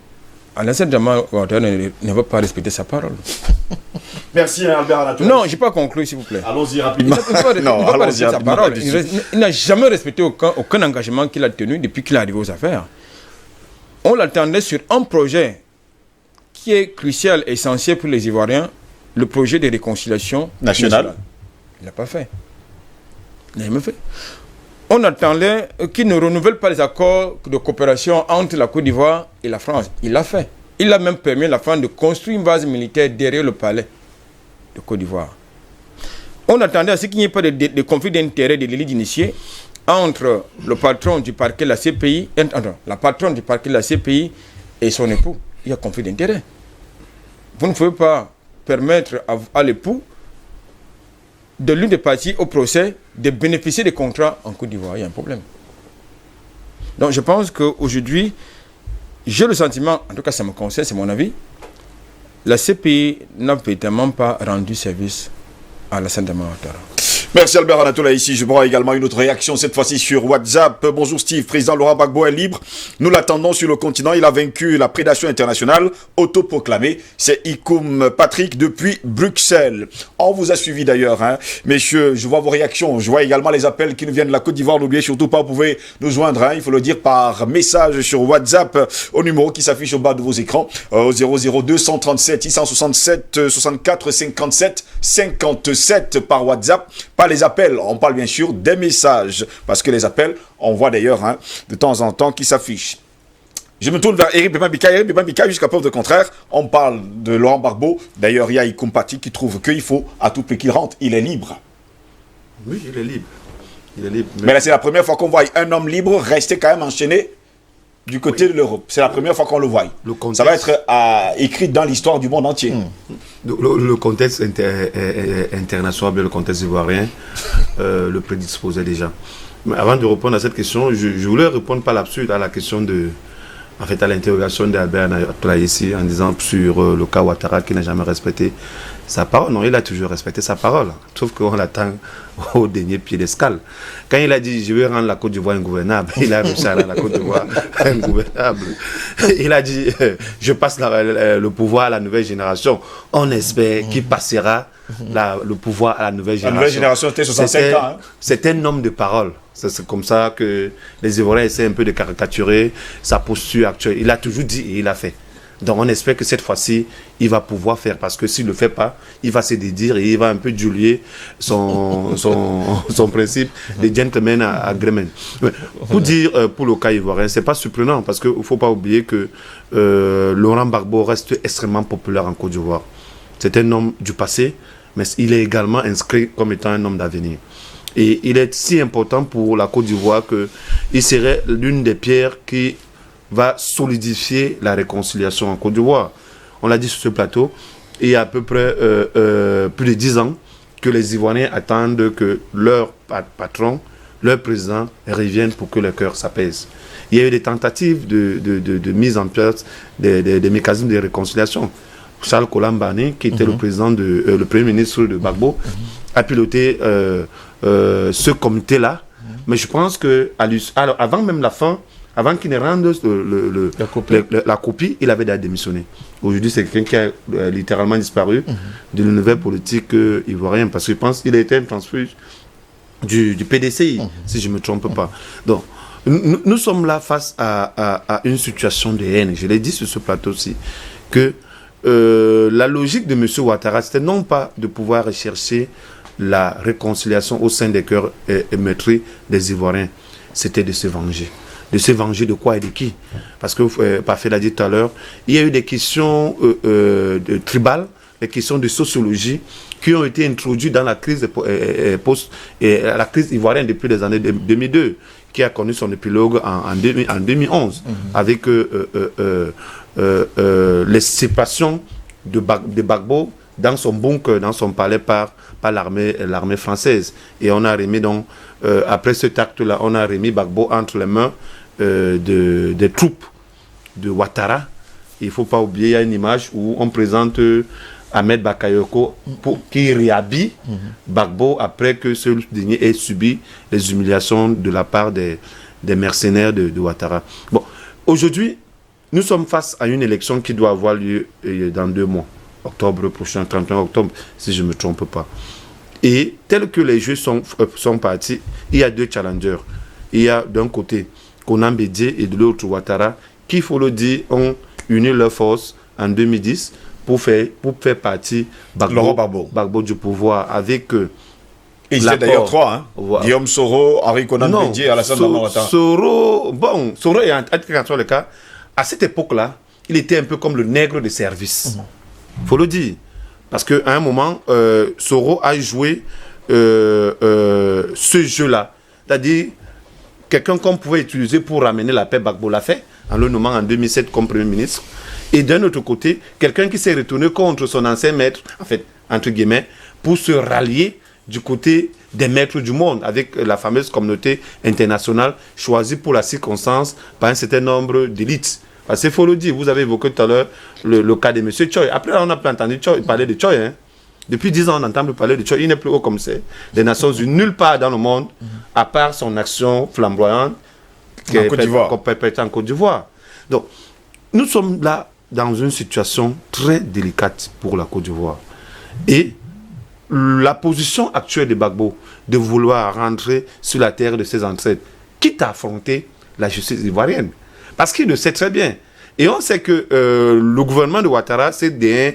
Alassane Dramane Ouattara ne va pas respecter sa parole. Merci Albert Anatole. Non, je n'ai pas conclu, s'il vous plaît. Allons-y rapidement. Il ne va pas respecter sa parole. Il n'a jamais respecté aucun engagement qu'il a tenu depuis qu'il est arrivé aux affaires. On l'attendait sur un projet qui est crucial et essentiel pour les Ivoiriens, le projet de réconciliation nationale. Il n'a pas fait. Il n'a jamais fait. On attendait qu'il ne renouvelle pas les accords de coopération entre la Côte d'Ivoire et la France. Il l'a fait. Il a même permis à la France de construire une base militaire derrière le palais de Côte d'Ivoire. On attendait à ce qu'il n'y ait pas de conflit d'intérêts, de délit d'initié entre le patron du parquet de la CPI, la patronne du parquet de la CPI et son époux. Il y a conflit d'intérêts. Vous ne pouvez pas permettre à l'époux de l'une des parties au procès de bénéficier des contrats en Côte d'Ivoire. Il y a un problème. Donc je pense qu'aujourd'hui, j'ai le sentiment, en tout cas ça me concerne, c'est mon avis, la CPI n'a véritablement pas rendu service à Alassane Dramane Ouattara. Merci Albert Anatole. Ici, je prends également une autre réaction, cette fois-ci sur WhatsApp. Bonjour Steve, président Laurent Gbagbo est libre. Nous l'attendons sur le continent. Il a vaincu la prédation internationale autoproclamée. C'est Ikoum Patrick depuis Bruxelles. On vous a suivi d'ailleurs, hein. Messieurs, je vois vos réactions. Je vois également les appels qui nous viennent de la Côte d'Ivoire. N'oubliez surtout pas, vous pouvez nous joindre, hein, il faut le dire, par message sur WhatsApp au numéro qui s'affiche au bas de vos écrans, au 002 137 667 64 57 57 par WhatsApp. Pas les appels, on parle bien sûr des messages, parce que les appels, on voit d'ailleurs, hein, de temps en temps qui s'affichent. Je me tourne vers Eric Bébin-Bika, jusqu'à preuve de contraire, on parle de Laurent Gbagbo. D'ailleurs, il y a Ikoum Patrick qui trouve qu'il faut à tout prix qu'il rentre. Il est libre. Oui, il est libre. Il est libre. Mais là, c'est la première fois qu'on voit un homme libre rester quand même enchaîné du côté de l'Europe. C'est la première fois qu'on le voit. Contexte... Ça va être écrit dans l'histoire du monde entier. Le contexte international, le contexte ivoirien, le prédisposait déjà. Mais avant de répondre à cette question, je voulais répondre par l'absurde à la question de... En fait, à l'interrogation d'Albert Anatole ici, en disant sur le cas Ouattara qui n'a jamais respecté sa parole. Non, il a toujours respecté sa parole. Sauf qu'on l'attend au dernier piédestal. Quand il a dit « je vais rendre la Côte d'Ivoire ingouvernable », il a réussi à rendre la Côte d'Ivoire ingouvernable. Il a dit « je passe le pouvoir à la nouvelle génération ». On espère qu'il passera le pouvoir à la nouvelle génération. La nouvelle génération, c'était 65 ans. Hein. C'est un homme de parole. C'est comme ça que les Ivoiriens essaient un peu de caricaturer sa posture actuelle. Il a toujours dit et il a fait. Donc on espère que cette fois-ci, il va pouvoir faire. Parce que s'il ne le fait pas, il va se dédire et il va un peu diluer son principe de gentleman agreement. Pour dire, pour le cas ivoirien, ce n'est pas surprenant. Parce qu'il ne faut pas oublier que Laurent Gbagbo reste extrêmement populaire en Côte d'Ivoire. C'est un homme du passé, mais il est également inscrit comme étant un homme d'avenir. Et il est si important pour la Côte d'Ivoire qu'il serait l'une des pierres qui va solidifier la réconciliation en Côte d'Ivoire. On l'a dit sur ce plateau, il y a à peu près plus de 10 ans que les Ivoiriens attendent que leur patron, leur président revienne pour que le cœur s'apaise. Il y a eu des tentatives de mise en place des mécanismes de réconciliation. Charles Kolambani, qui était le premier ministre de Gbagbo, a piloté ce comité-là. Mais je pense que alors, avant même la fin, avant qu'il ne rende la copie, il avait déjà démissionné. Aujourd'hui, c'est quelqu'un qui a littéralement disparu de l'univers politique ivoirien, parce que je pense qu'il a été un transfuge du PDCI, si je ne me trompe pas. Donc, nous sommes là face à une situation de haine. Je l'ai dit sur ce plateau aussi, que la logique de M. Ouattara, c'était non pas de pouvoir rechercher la réconciliation au sein des cœurs meurtris des Ivoiriens, c'était de se venger. De se venger de quoi et de qui? Parce que, Parfait l'a dit tout à l'heure, il y a eu des questions tribales, des questions de sociologie qui ont été introduites dans la crise la crise ivoirienne depuis les années 2002, qui a connu son épilogue en 2011, avec les séparations de Gbagbo dans son bunker, dans son palais par l'armée française. Et on a remis donc, après cet acte-là, on a remis Gbagbo entre les mains des troupes de Ouattara. Il ne faut pas oublier, il y a une image où on présente Ahmed Bakayoko qui réhabille Gbagbo après que ce dernier ait subi les humiliations de la part des mercenaires de Ouattara. Bon, aujourd'hui, nous sommes face à une élection qui doit avoir lieu dans 2 mois. Octobre prochain, 31 octobre, si je ne me trompe pas. Et tel que les jeux sont partis, il y a 2 challengers. Il y a d'un côté Konan Bédié et de l'autre Ouattara, qui, il faut le dire, ont uni leurs forces en 2010 pour faire partie Gbagbo du pouvoir avec... Et il y a d'ailleurs 3, hein. Voilà. Guillaume Soro, Henri Konan Bédié et Alassane Ouattara. Soro est en le cas. À cette époque-là, il était un peu comme le nègre de service. Il faut le dire. Parce qu'à un moment, Soro a joué ce jeu-là. C'est-à-dire, quelqu'un qu'on pouvait utiliser pour ramener la paix, Gbagbo l'a fait, en le nommant en 2007 comme Premier ministre. Et d'un autre côté, quelqu'un qui s'est retourné contre son ancien maître, en fait, entre guillemets, pour se rallier du côté des maîtres du monde, avec la fameuse communauté internationale choisie pour la circonstance par un certain nombre d'élites. Parce qu'il faut le dire, vous avez évoqué tout à l'heure le cas de M. Choi. Après, on n'a plus entendu parler de Choi. Hein. Depuis 10 ans, on entend plus parler de Choi. Il n'est plus haut commissaire des Nations Unies, nulle part dans le monde, à part son action flamboyante qu'on perpètre en Côte d'Ivoire. Donc, nous sommes là dans une situation très délicate pour la Côte d'Ivoire. Et la position actuelle de Gbagbo de vouloir rentrer sur la terre de ses ancêtres, quitte à affronter la justice ivoirienne. Parce qu'il le sait très bien. Et on sait que le gouvernement de Ouattara, ces 2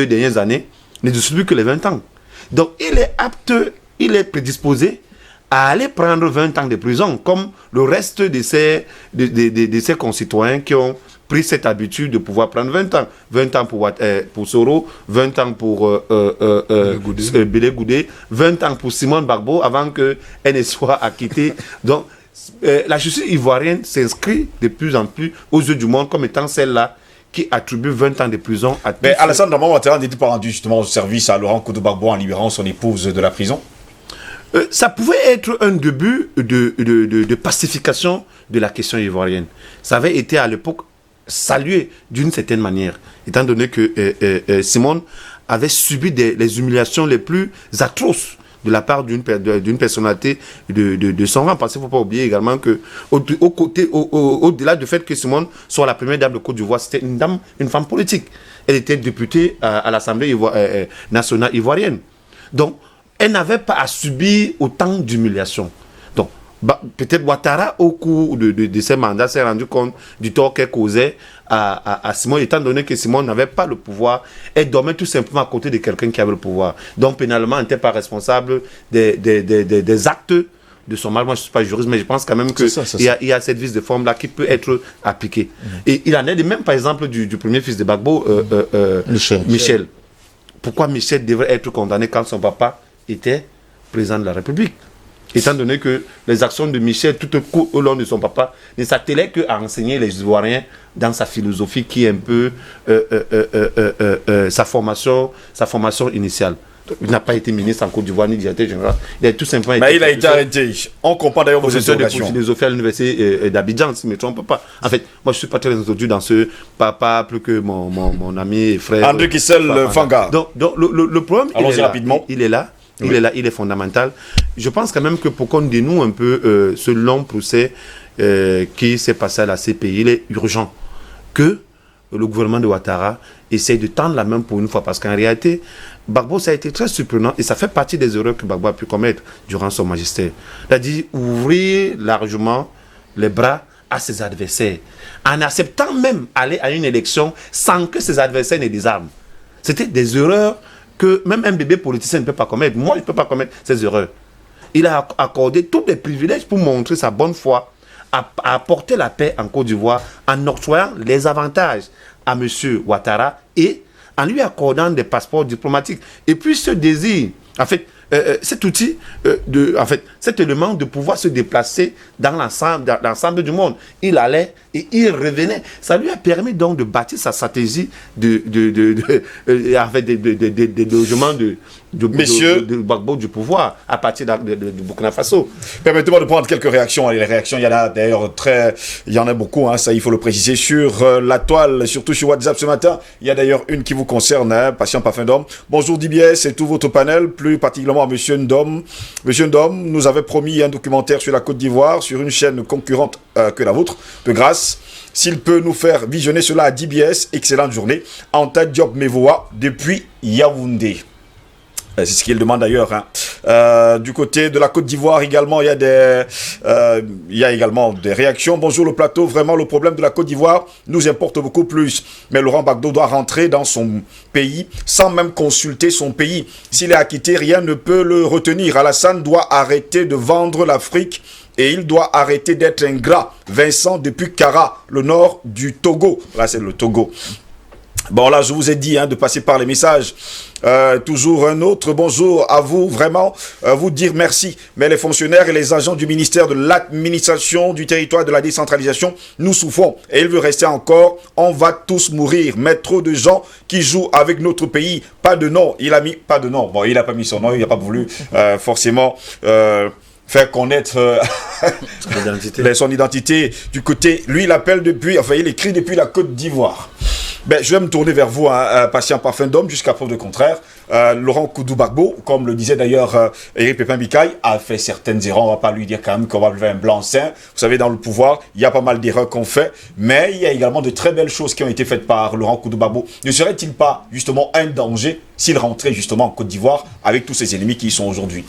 dernières années, ne distribue que les 20 ans. Donc il est apte, il est prédisposé à aller prendre 20 ans de prison, comme le reste de ses concitoyens qui ont pris cette habitude de pouvoir prendre 20 ans. 20 ans pour Soro, 20 ans pour Bélé Goudé, 20 ans pour Simone Gbagbo avant qu'elle ne soit acquittée. Donc, la justice ivoirienne s'inscrit de plus en plus aux yeux du monde comme étant celle-là qui attribue 20 ans de prison à tous. Mais Alassane Ouattara n'était pas rendu justement service à Laurent Gbagbo en libérant son épouse de la prison? Ça pouvait être un début de pacification de la question ivoirienne. Ça avait été à l'époque salué d'une certaine manière, étant donné que Simone avait subi les humiliations les plus atroces de la part d'une personnalité de son rang. Parce qu'il ne faut pas oublier également que au-delà du fait que Simone soit la première dame de Côte d'Ivoire, c'était une femme politique. Elle était députée à l'Assemblée nationale ivoirienne. Donc, elle n'avait pas à subir autant d'humiliations. Donc, peut-être Ouattara, au cours de ses mandats, s'est rendu compte du tort qu'elle causait à Simone, étant donné que Simone n'avait pas le pouvoir. Elle dormait tout simplement à côté de quelqu'un qui avait le pouvoir. Donc, pénalement, elle n'était pas responsable des actes de son mal. Moi, je ne suis pas juriste, mais je pense quand même qu'il y a cette vice de forme-là qui peut être appliquée. Et il en est de même, par exemple, du premier fils de Gbagbo, Michel. Pourquoi Michel devrait être condamné quand son papa était président de la République, étant donné que les actions de Michel tout au long de son papa ne s'attellaient qu'à enseigner les Ivoiriens dans sa philosophie qui est un peu sa formation initiale. Il n'a pas été ministre en Côte d'Ivoire ni directeur général. Il a tout simplement Mais il a été arrêté. On comprend d'ailleurs vos professeur de interrogations. philosophie à l'université d'Abidjan, si je ne me trompe pas. En fait, moi, je ne suis pas très entendu dans ce papa, plus que mon ami et frère. André Kissel Fanga. Donc le problème, Allons-y rapidement. Il est là. Il est là, il est fondamental. Je pense quand même que pour qu'on dénoue un peu ce long procès qui s'est passé à la CPI, il est urgent que le gouvernement de Ouattara essaye de tendre la main pour une fois. Parce qu'en réalité, Gbagbo, ça a été très surprenant et ça fait partie des erreurs que Gbagbo a pu commettre durant son magistère. C'est-à-dire ouvrir largement les bras à ses adversaires, en acceptant même aller à une élection sans que ses adversaires n'aient des armes. C'était des erreurs que même un bébé politicien ne peut pas commettre. Moi, je ne peux pas commettre ces erreurs. Il a accordé tous les privilèges pour montrer sa bonne foi, à apporter la paix en Côte d'Ivoire, en octroyant les avantages à M. Ouattara et en lui accordant des passeports diplomatiques. Et puis ce désir, en fait, cet outil, cet élément de pouvoir se déplacer dans l'ensemble du monde. Il allait et il revenait. Ça lui a permis donc de bâtir sa stratégie de logements de Gbagbo du pouvoir à partir de Burkina Faso. Permettez-moi de prendre quelques réactions. Les réactions, il y en a d'ailleurs il y en a beaucoup, ça il faut le préciser, sur la toile, surtout sur WhatsApp ce matin. Il y a d'ailleurs une qui vous concerne, patient Parfum d'Homme. Bonjour DBS et tout votre panel, plus particulièrement à Monsieur Ndom. Monsieur Ndom nous avait promis un documentaire sur la Côte d'Ivoire, sur une chaîne concurrente que la vôtre, de grâce. S'il peut nous faire visionner cela à DBS, excellente journée. Anta Diop Mevoa, depuis Yaoundé. C'est ce qu'il demande d'ailleurs. Du côté de la Côte d'Ivoire également, il y a également des réactions. Bonjour le plateau, vraiment le problème de la Côte d'Ivoire nous importe beaucoup plus. Mais Laurent Gbagbo doit rentrer dans son pays sans même consulter son pays. S'il est acquitté, rien ne peut le retenir. Alassane doit arrêter de vendre l'Afrique et il doit arrêter d'être ingrat. Vincent depuis Kara, le nord du Togo. Là c'est le Togo. Bon là je vous ai dit de passer par les messages. Toujours un autre bonjour à vous, vraiment vous dire merci, mais les fonctionnaires et les agents du ministère de l'administration du territoire et de la décentralisation, nous souffrons et il veut rester encore, on va tous mourir, mais trop de gens qui jouent avec notre pays, pas de nom, il a mis pas de nom, bon il a pas mis son nom, il n'a pas voulu forcément faire connaître son identité du côté, lui il appelle depuis, enfin il écrit depuis la Côte d'Ivoire. Ben, je vais me tourner vers vous, patient Parfum d'Homme, jusqu'à preuve de contraire. Laurent Gbagbo, comme le disait d'ailleurs Éric Pépin-Bicaye, a fait certaines erreurs. On ne va pas lui dire quand même qu'on va lever un blanc-seing. Vous savez, dans le pouvoir, il y a pas mal d'erreurs qu'on fait. Mais il y a également de très belles choses qui ont été faites par Laurent Gbagbo. Ne serait-il pas justement un danger s'il rentrait justement en Côte d'Ivoire avec tous ses ennemis qui y sont aujourd'hui?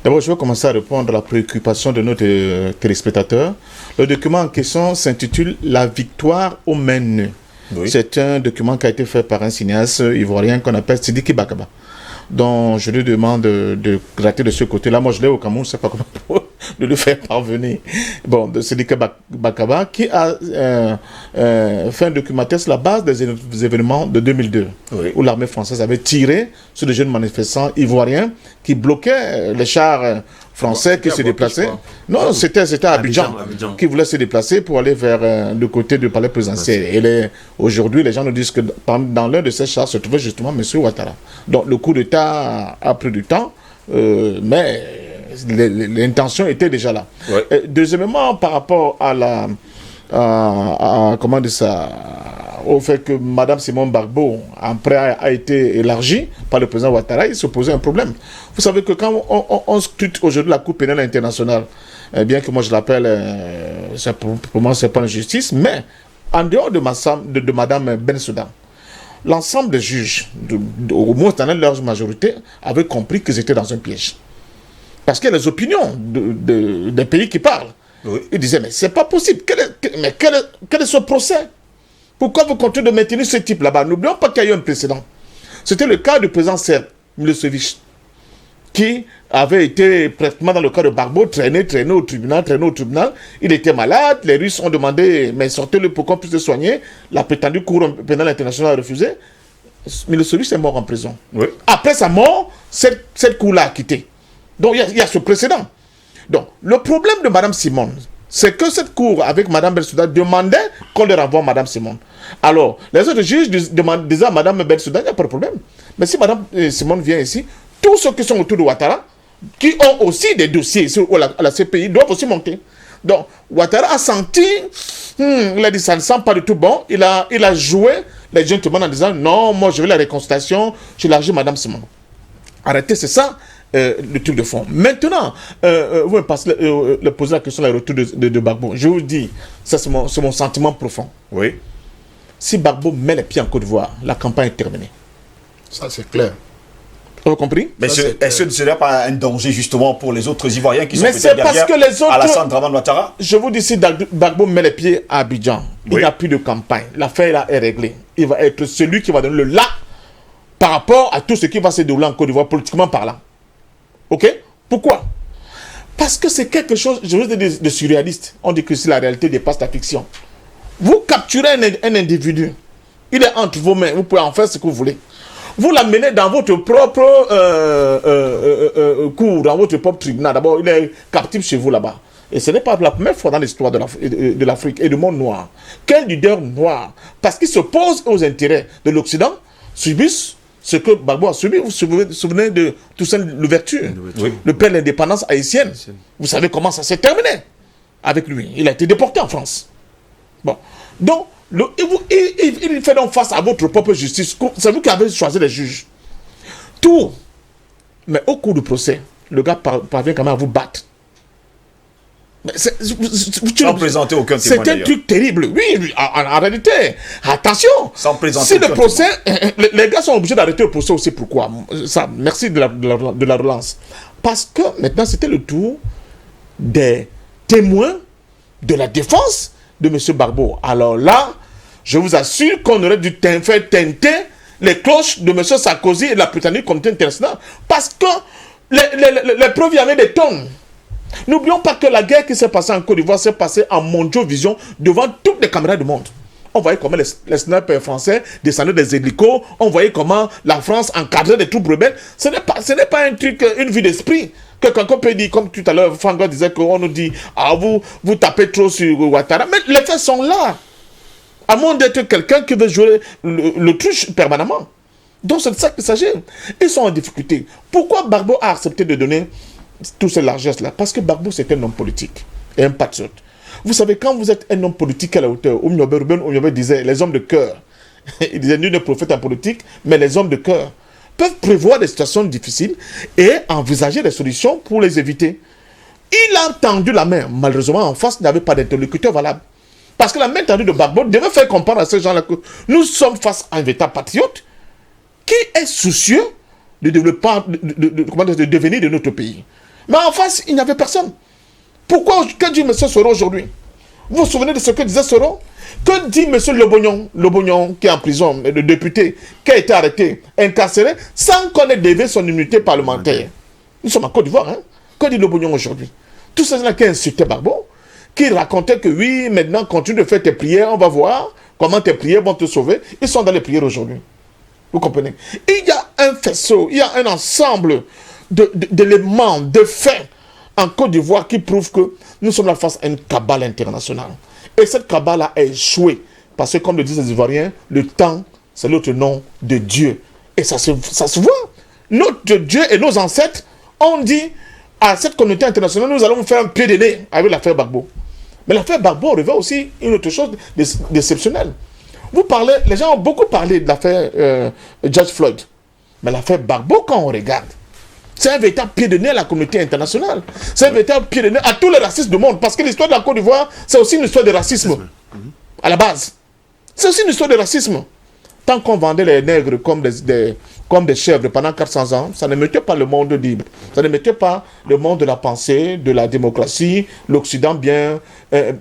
D'abord, je vais commencer à répondre à la préoccupation de notre téléspectateur. Le document en question s'intitule « La victoire aux mains nues ». Oui. C'est un document qui a été fait par un cinéaste ivoirien qu'on appelle Sidiki Bakaba, dont je lui demande de gratter de ce côté-là. Moi, je l'ai au Cameroun, je ne sais pas comment de le faire parvenir. Bon, de Sidiki Bakaba, qui a fait un documentaire sur la base des événements de 2002, oui, où l'armée française avait tiré sur les jeunes manifestants ivoiriens qui bloquaient les chars français qui se déplaçaient. Non, c'était à Abidjan, qui voulait se déplacer pour aller vers le côté du palais présidentiel. Et aujourd'hui, les gens nous disent que dans l'un de ces chars se trouvait justement M. Ouattara. Donc le coup d'État a pris du temps, mais l'intention était déjà là. Ouais. Deuxièmement, par rapport à comment dire ça, au fait que Mme Simone Gbagbo, après, a été élargie par le président Ouattara, il se posait un problème. Vous savez que quand on scrute aujourd'hui la Cour pénale internationale, bien que moi je l'appelle, pour moi c'est pas une justice, mais en dehors de Mme Bensouda, l'ensemble des juges, au moins dans leur majorité, avaient compris qu'ils étaient dans un piège. Parce qu'il y a les opinions des pays qui parlent. Oui. Ils disaient, mais c'est pas possible. Quel est ce procès? Pourquoi vous continuez de maintenir ce type là-bas? N'oublions pas qu'il y a eu un précédent. C'était le cas du président Serge Milosevic, qui avait été pratiquement dans le cas de Gbagbo, traîné au tribunal. Il était malade, les Russes ont demandé, mais sortez-le pour qu'on puisse le soigner. La prétendue Cour pénale internationale a refusé. Milosevic est mort en prison. Oui. Après sa mort, cette cour l'a quitté. Donc il y a ce précédent. Donc le problème de Mme Simone, c'est que cette cour, avec Mme Bensouda, demandait qu'on leur renvoie Mme Simone. Alors, les autres juges disaient à Mme Bensouda, il n'y a pas de problème. Mais si Mme Simone vient ici, tous ceux qui sont autour de Ouattara, qui ont aussi des dossiers à la CPI, doivent aussi monter. Donc, Ouattara a senti, il a dit, ça ne sent pas du tout bon. Il a joué les gentlemen en disant, non, moi je veux la réconciliation, je l'élargis Mme Simone. Arrêtez, c'est ça. Le truc de fond. Maintenant, vous me posez la question sur le retour de Gbagbo. Je vous dis, ça c'est mon sentiment profond. Oui. Si Gbagbo met les pieds en Côte d'Ivoire, la campagne est terminée. Ça, c'est clair. Vous avez compris? Mais est-ce que ce n'est pas un danger justement pour les autres Ivoiriens qui sont Mais c'est parce que les autres... Alassane Dramane Ouattara? Je vous dis, si Gbagbo met les pieds à Abidjan, il n'y a plus de campagne. L'affaire là est réglée. Il va être celui qui va donner le là par rapport à tout ce qui va se dérouler en Côte d'Ivoire politiquement parlant. Ok? Pourquoi? Parce que c'est quelque chose, je vous dis, de surréaliste. On dit que si la réalité dépasse la fiction. Vous capturez un individu, il est entre vos mains, vous pouvez en faire ce que vous voulez. Vous l'amenez dans votre propre cour, dans votre propre tribunal. D'abord, il est captif chez vous là-bas. Et ce n'est pas la première fois dans l'histoire de l'Afrique et du monde noir qu'un leader noir, parce qu'il s'oppose aux intérêts de l'Occident, subisse ce que Gbagbo a subi. Vous vous souvenez de Toussaint Louverture, le père de l'indépendance haïtienne. Vous savez comment ça s'est terminé avec lui. Il a été déporté en France. Bon. Donc, il fait donc face à votre propre justice. C'est vous qui avez choisi les juges. Tout. Mais au cours du procès, le gars parvient quand même à vous battre. Sans présenter aucun témoin. C'est un truc terrible. Oui, en réalité. Attention. Sans présenter si le procès, les gars sont obligés d'arrêter le procès aussi. Pourquoi? Ça, merci de la relance. Parce que maintenant, c'était le tour des témoins de la défense de M. Gbagbo. Alors là, je vous assure qu'on aurait dû faire teinter les cloches de M. Sarkozy et de la Britannique Communauté internationale. Parce que les preuves, il y avait des tonnes. N'oublions pas que la guerre qui s'est passée en Côte d'Ivoire s'est passée en Mondiovision devant toutes les caméras du monde. On voyait comment les snipers français descendaient des hélicos. On voyait comment la France encadrait des troupes rebelles. Ce n'est pas un truc, une vue d'esprit. Que quelqu'un peut dire, comme tout à l'heure, Fango disait qu'on nous dit, ah, vous tapez trop sur Ouattara. Mais les faits sont là. À moins d'être quelqu'un qui veut jouer l'autruche permanemment. Donc c'est de ça qu'il s'agit. Ils sont en difficulté. Pourquoi Gbagbo a accepté de donner toutes ces largesses-là? Parce que Gbagbo, c'est un homme politique et un patriote. Vous savez, quand vous êtes un homme politique à la hauteur, Ruben Oumiobe disait, les hommes de cœur, il disait, nul n'est prophète en politique, mais les hommes de cœur peuvent prévoir des situations difficiles et envisager des solutions pour les éviter. Il a tendu la main. Malheureusement, en face, il n'avait pas d'interlocuteur valable. Parce que la main tendue de Gbagbo devait faire comprendre à ces gens-là que nous sommes face à un véritable patriote qui est soucieux de développement, de devenir de notre pays. Mais en face, il n'y avait personne. Pourquoi, que dit M. Soro aujourd'hui? Vous vous souvenez de ce que disait Soro? Que dit M. Lobognon, qui est en prison, le député, qui a été arrêté, incarcéré, sans qu'on ait délevé son immunité parlementaire? Nous sommes en Côte d'Ivoire, hein? Que dit Lobognon aujourd'hui? Tous ces gens-là qui insultaient Gbagbo, qui racontaient que oui, maintenant, continue de faire tes prières, on va voir comment tes prières vont te sauver. Ils sont dans les prières aujourd'hui. Vous comprenez? Il y a un faisceau, il y a un ensemble d'éléments, de faits en Côte d'Ivoire qui prouvent que nous sommes là face à une cabale internationale. Et cette cabale a échoué. Parce que, comme le disent les Ivoiriens, le temps, c'est l'autre nom de Dieu. Et ça se voit. Notre Dieu et nos ancêtres ont dit à cette communauté internationale, nous allons faire un pied de nez avec l'affaire Gbagbo. Mais l'affaire Gbagbo révèle aussi une autre chose d'exceptionnelle. Vous parlez, les gens ont beaucoup parlé de l'affaire George Floyd. Mais l'affaire Gbagbo, quand on regarde, c'est un véritable pied de nez à la communauté internationale. C'est un véritable pied de nez à tous les racistes du monde. Parce que l'histoire de la Côte d'Ivoire, c'est aussi une histoire de racisme. À la base. C'est aussi une histoire de racisme. Tant qu'on vendait les nègres comme des chèvres pendant 400 ans, ça ne mettait pas le monde libre. Ça ne mettait pas le monde de la pensée, de la démocratie, l'Occident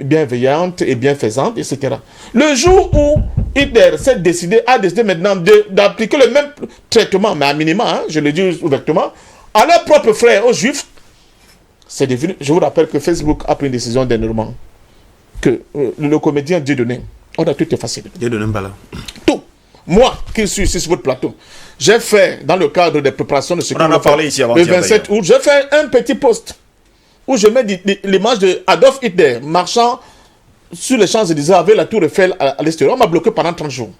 bienveillante et bienfaisante, etc. Le jour où Hitler a décidé maintenant d'appliquer le même traitement, mais à minima, hein, je le dis ouvertement, à leurs propres frères, aux Juifs, c'est devenu. Je vous rappelle que Facebook a pris une décision dernièrement que le comédien Dieudonné, on a tout effacé. Dieudonné Mbala. Tout. Moi, qui suis ici sur votre plateau, j'ai fait, dans le cadre des préparations de ce qu'on en a parlé ici avant le 27 août, j'ai fait un petit post où je mets l'image de Adolf Hitler marchant sur les Champs-Élysées avec la tour Eiffel à l'extérieur. On m'a bloqué pendant 30 jours.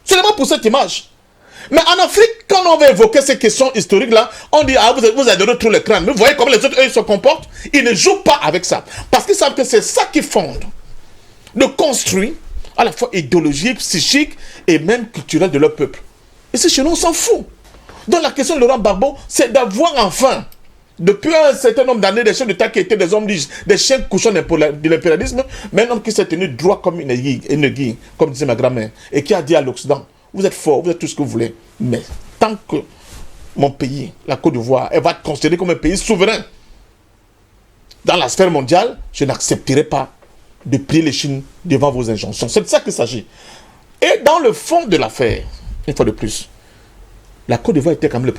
Seulement pour cette image. Mais en Afrique, quand on va évoquer ces questions historiques-là, on dit, ah, vous adorez trop le crâne. Mais vous voyez comment les autres, eux, ils se comportent. Ils ne jouent pas avec ça. Parce qu'ils savent que c'est ça qui fonde, de construire à la fois idéologique, psychique et même culturel de leur peuple. Et c'est chez nous, on s'en fout. Donc la question de Laurent Gbagbo, c'est d'avoir enfin, depuis un certain nombre d'années, des chefs d'État qui étaient des hommes liges, des chiens couchants de l'impérialisme, mais un homme qui s'est tenu droit comme une aiguille, comme disait ma grand-mère, et qui a dit à l'Occident, vous êtes fort, vous êtes tout ce que vous voulez, mais tant que mon pays, la Côte d'Ivoire, elle va être considérée comme un pays souverain dans la sphère mondiale, je n'accepterai pas de plier les chines devant vos injonctions. C'est de ça qu'il s'agit. Et dans le fond de l'affaire, une fois de plus, la Côte d'Ivoire était quand même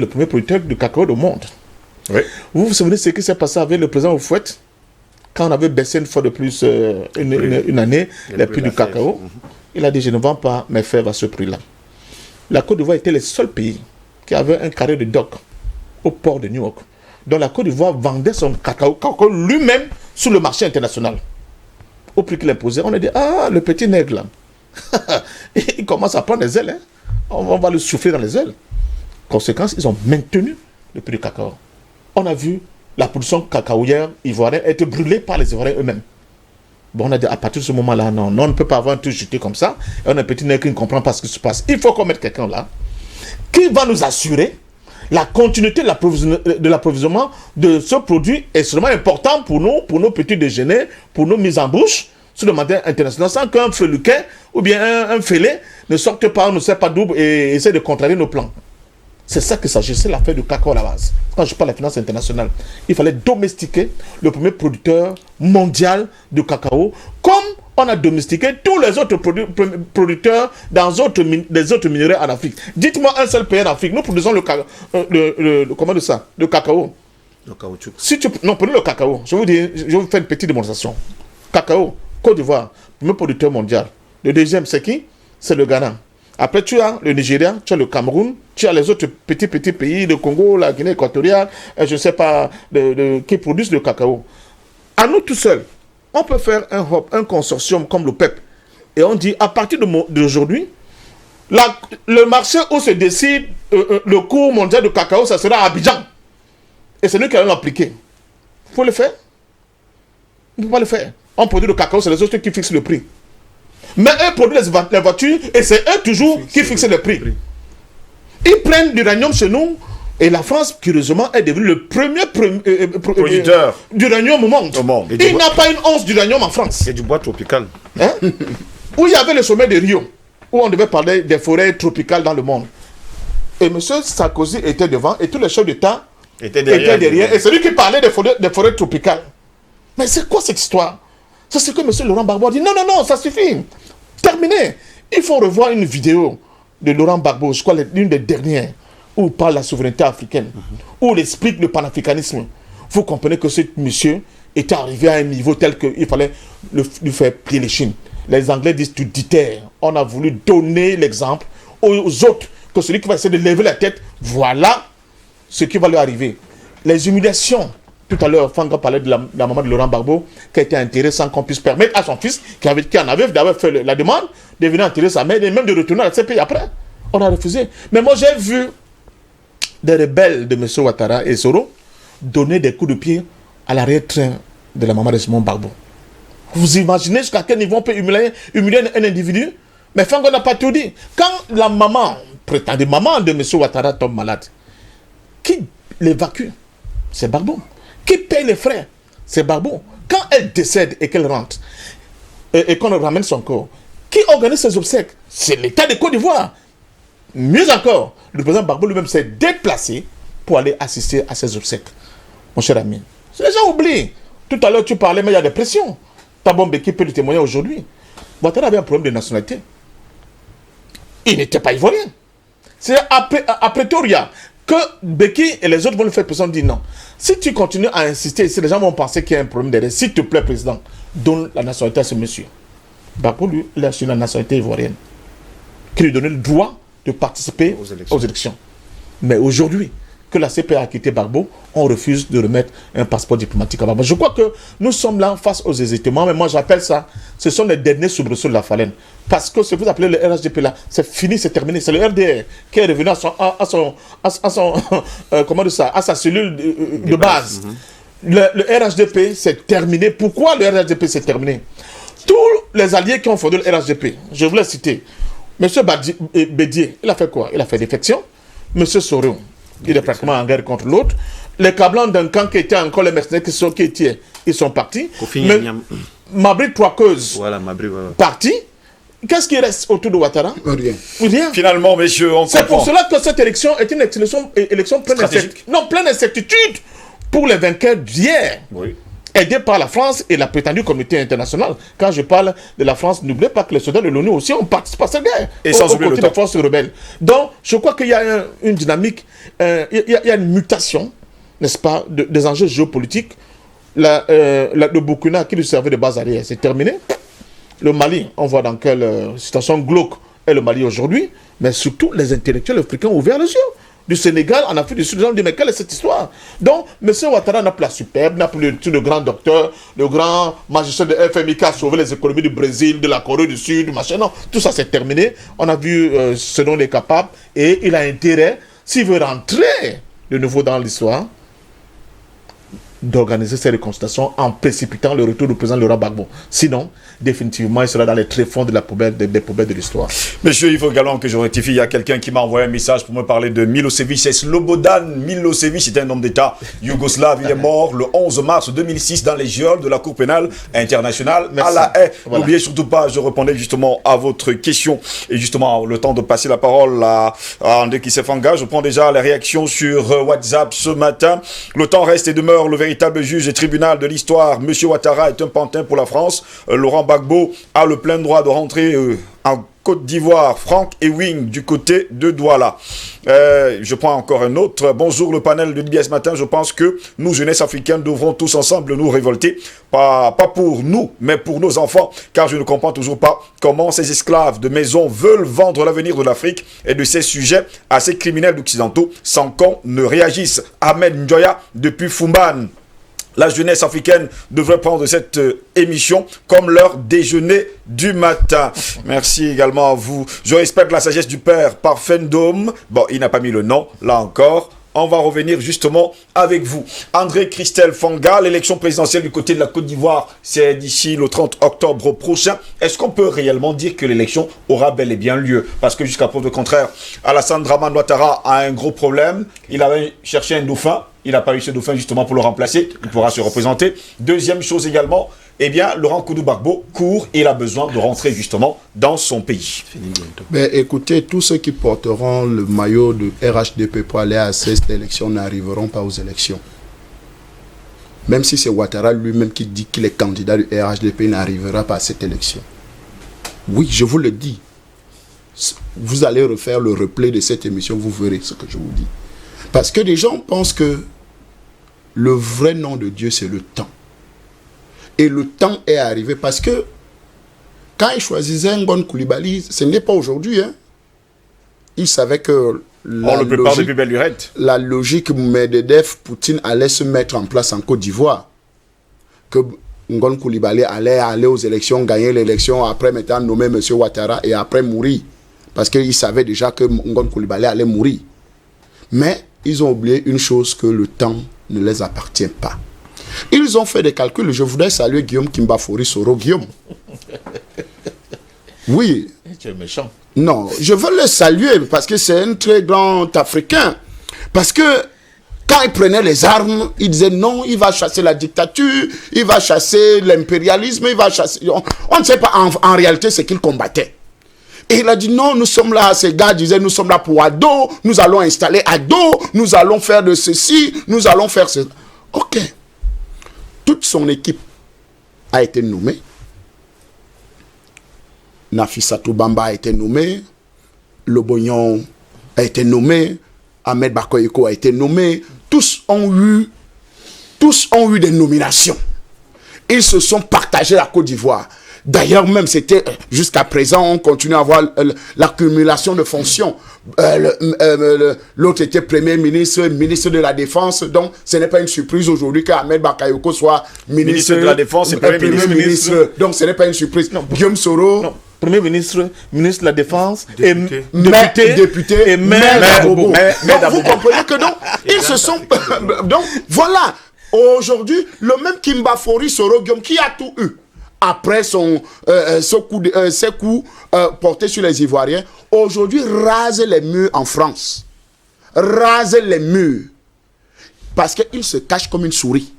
le premier producteur de cacao au monde. Oui. Vous vous souvenez de ce qui s'est passé avec le président Houphouët quand on avait baissé une fois de plus une année les prix du cacao. Il a dit, je ne vends pas mes fèves à ce prix-là. La Côte d'Ivoire était le seul pays qui avait un carré de dock au port de New York. Donc la Côte d'Ivoire vendait son cacao lui-même sur le marché international. Au prix qu'il imposait, on a dit, ah, le petit nègre là, il commence à prendre des ailes. Hein. On va le souffler dans les ailes. Conséquence, ils ont maintenu le prix du cacao. On a vu la production cacaoyère ivoirienne être brûlée par les Ivoiriens eux-mêmes. Bon, on a dit, à partir de ce moment-là, non, on ne peut pas avoir un tout jeté comme ça. Et on a un petit nègre qui ne comprend pas ce qui se passe. Il faut qu'on mette quelqu'un là qui va nous assurer la continuité de l'approvisionnement de ce produit est extrêmement important pour nous, pour nos petits déjeuners, pour nos mises en bouche sur le marché international, sans qu'un feluquin ou bien un fêlé ne sorte pas, on ne sait pas d'où et essaie de contrarier nos plans. C'est ça qu'il s'agit, c'est l'affaire du cacao à la base. Quand je parle de la finance internationale, il fallait domestiquer le premier producteur mondial de cacao, comme on a domestiqué tous les autres producteurs dans des autres minerais en Afrique. Dites-moi un seul pays en Afrique, nous produisons le cacao. Le caoutchouc. Non, prenez le cacao. Je vais vous faire une petite démonstration. Cacao, Côte d'Ivoire, premier producteur mondial. Le deuxième, c'est qui? C'est le Ghana. Après, tu as le Nigeria, tu as le Cameroun, tu as les autres petits pays, le Congo, la Guinée équatoriale, je ne sais pas, qui produisent le cacao. À nous tout seuls, on peut faire un consortium comme l'OPEP. Et on dit, à partir d'aujourd'hui, le marché où se décide le cours mondial de cacao, ça sera à Abidjan. Et c'est nous qui allons l'appliquer. Il faut le faire. On ne peut pas le faire. On produit le cacao, c'est les autres qui fixent le prix. Mais eux produisent les voitures et c'est eux toujours qui fixent le prix. Ils prennent l'uranium chez nous et la France, curieusement, est devenue le premier producteur d'uranium au monde. Il n'a pas une once d'uranium en France. Il y a du bois tropical. Hein? Où il y avait le sommet de Rio, où on devait parler des forêts tropicales dans le monde. Et M. Sarkozy était devant et tous les chefs d'État étaient derrière. Et c'est lui qui parlait des forêts tropicales. Mais c'est quoi cette histoire? C'est ce que M. Laurent Gbagbo a dit. Non, ça suffit. Terminé. Il faut revoir une vidéo de Laurent Gbagbo, je crois l'une des dernières, où il parle de la souveraineté africaine, où il explique le panafricanisme. Vous comprenez que ce monsieur était arrivé à un niveau tel qu'il fallait lui faire plier les chines. Les Anglais disent tu déterres. On a voulu donner l'exemple aux autres que celui qui va essayer de lever la tête, voilà ce qui va lui arriver. Les humiliations. Tout à l'heure, Fanga parlait de la maman de Laurent Gbagbo, qui a été enterrée sans qu'on puisse permettre à son fils, qui en avait d'avoir fait la demande, de venir enterrer sa mère et même de retourner à la CPI après. On a refusé. Mais moi, j'ai vu des rebelles de M. Ouattara et Soro donner des coups de pied à l'arrière-train de la maman de Simon Gbagbo. Vous imaginez jusqu'à quel niveau on peut humilier un individu? Mais Fanga n'a pas tout dit. Quand la maman, prétendue maman de M. Ouattara tombe malade, qui l'évacue? C'est Gbagbo. Qui paye les frais? C'est Gbagbo. Quand elle décède et qu'elle rentre, et qu'on ramène son corps, qui organise ses obsèques? C'est l'État de Côte d'Ivoire. Mieux encore, le président Gbagbo lui-même s'est déplacé pour aller assister à ses obsèques. Mon cher ami, les gens oublient. Tout à l'heure, tu parlais, mais il y a des pressions. Thabo Mbeki peut le témoigner aujourd'hui. Ouattara avait un problème de nationalité. Il n'était pas ivoirien. C'est à Pretoria que Mbeki et les autres vont le faire pression, dire non. Si tu continues à insister ici, les gens vont penser qu'il y a un problème derrière. S'il te plaît, président, donne la nationalité à ce monsieur. Gbagbo, lui, il a su la nationalité ivoirienne, qui lui donnait le droit de participer aux élections. Mais aujourd'hui, que la CPA a quitté Gbagbo, on refuse de remettre un passeport diplomatique à Gbagbo. Je crois que nous sommes là face aux hésitements, mais moi j'appelle ça, ce sont les derniers soubresauts de la phalène. Parce que ce que vous appelez le RHDP là, c'est fini, c'est terminé. C'est le RDR qui est revenu à sa cellule de base. Le RHDP, c'est terminé. Pourquoi le RHDP s'est terminé? Tous les alliés qui ont fondé le RHDP, je voulais citer, M. Bédier, il a fait quoi? Il a fait défection. M. Soro, il est pratiquement en guerre contre l'autre. Les Kablans d'un camp qui étaient encore les mercenaires ils sont partis. Mabri Troaqueuse, voilà, Mabri, voilà. Parti. Qu'est-ce qui reste autour de Ouattara? Rien. Finalement, messieurs, on comprend. C'est pour cela que cette élection est une élection pleine d'incertitude pour les vainqueurs d'hier. Oui. Aidés par la France et la prétendue communauté internationale. Quand je parle de la France, n'oubliez pas que les soldats de l'ONU aussi ont participé à cette guerre. Et sans oublier côté des forces rebelles. Donc, je crois qu'il y a une dynamique, il y a une mutation, n'est-ce pas, des enjeux géopolitiques. Le Burkina, qui lui servait de base arrière, c'est terminé. Le Mali, on voit dans quelle situation glauque est le Mali aujourd'hui. Mais surtout, les intellectuels africains ont ouvert les yeux. Du Sénégal, en Afrique du Sud, ils ont dit, mais quelle est cette histoire? Donc, M. Ouattara n'a plus la superbe, n'a plus le grand docteur, le grand magistrat de FMI qui a sauvé les économies du Brésil, de la Corée du Sud, machin. Non, tout ça c'est terminé. On a vu ce dont il est capable et il a intérêt, s'il veut rentrer de nouveau dans l'histoire, d'organiser ces réconsultations en précipitant le retour du président Laurent Gbagbo. Sinon, définitivement, il sera dans les tréfonds de la poubelle, des poubelles de l'histoire. Monsieur, il faut également que je rectifie. Il y a quelqu'un qui m'a envoyé un message pour me parler de Milosevic. C'est Slobodan Milosevic, c'était un homme d'État yougoslave. Il est mort le 11 mars 2006 dans les geôles de la Cour pénale internationale à La Haye. Voilà. N'oubliez surtout pas, je répondais justement à votre question. Et justement, le temps de passer la parole à André Kisefanga. Je prends déjà les réactions sur WhatsApp ce matin. Le temps reste et demeure le véritable juge et tribunal de l'histoire. Monsieur Ouattara est un pantin pour la France. Laurent Gbagbo a le plein droit de rentrer en Côte d'Ivoire. Franck Ewing du côté de Douala. Je prends encore un autre. Bonjour le panel de Libya ce matin. Je pense que nous, jeunesse africaine, devrons tous ensemble nous révolter. Pas pour nous, mais pour nos enfants. Car je ne comprends toujours pas comment ces esclaves de maison veulent vendre l'avenir de l'Afrique et de ses sujets à ces criminels occidentaux sans qu'on ne réagisse. Ahmed Njoya depuis Fumban. La jeunesse africaine devrait prendre cette émission comme leur déjeuner du matin. Merci également à vous. Je respecte la sagesse du père Parfendome. Bon, il n'a pas mis le nom, là encore. On va revenir justement avec vous. André Christelle Fanga, l'élection présidentielle du côté de la Côte d'Ivoire, c'est d'ici le 30 octobre prochain. Est-ce qu'on peut réellement dire que l'élection aura bel et bien lieu? Parce que jusqu'à preuve de contraire, Alassane Dramane Ouattara a un gros problème. Il avait cherché un dauphin. Il n'a pas eu ce dauphin justement pour le remplacer. Il pourra se représenter. Deuxième chose également, eh bien, Laurent Gbagbo court et il a besoin de rentrer justement dans son pays. Mais écoutez, tous ceux qui porteront le maillot de RHDP pour aller à cette élection n'arriveront pas aux élections. Même si c'est Ouattara lui-même qui dit qu'il est candidat du RHDP, il n'arrivera pas à cette élection. Oui, je vous le dis. Vous allez refaire le replay de cette émission, vous verrez ce que je vous dis. Parce que les gens pensent que le vrai nom de Dieu, c'est le temps. Et le temps est arrivé parce que quand il choisissait Ngon Koulibaly, ce n'est pas aujourd'hui. Hein. Il savait que la logique Medvedev, Poutine allait se mettre en place en Côte d'Ivoire. Que Ngon Koulibaly allait aller aux élections, gagner l'élection, après maintenant nommer M. Ouattara et après mourir. Parce qu'il savait déjà que Ngon Koulibaly allait mourir. Mais ils ont oublié une chose, que le temps ne les appartient pas. Ils ont fait des calculs. Je voudrais saluer Guillaume Kimbafori Soro. Guillaume. Oui. Tu es méchant. Non, je veux le saluer parce que c'est un très grand Africain. Parce que quand il prenait les armes, il disait non, il va chasser la dictature, il va chasser l'impérialisme, il va chasser... On ne sait pas en réalité ce qu'il combattait. Et il a dit non, nous sommes là, ces gars disaient nous sommes là pour Ado, nous allons installer Ado, nous allons faire de ceci, nous allons faire cela. Ok. Toute son équipe a été nommée. Nafissatou Bamba a été nommé, Lobognon a été nommé, Ahmed Bakoyeko a été nommé. Tous ont eu des nominations. Ils se sont partagés la Côte d'Ivoire. D'ailleurs, même c'était jusqu'à présent, on continue à avoir l'accumulation de fonctions. L'autre était Premier ministre, ministre de la Défense. Donc, ce n'est pas une surprise aujourd'hui qu'Ahmed Bakayoko soit ministre de la Défense et Premier ministre. Donc, ce n'est pas une surprise. Non. Guillaume Soro. Non. Premier ministre, ministre de la Défense, Député et maire d'Abobo. Donc, vous comprenez que non, ils se sont... Donc, voilà. Aujourd'hui, le même Kimbafori Soro Guillaume qui a tout eu après ses coups portés sur les Ivoiriens, aujourd'hui rase les murs en France. Rase les murs. Parce qu'il se cache comme une souris.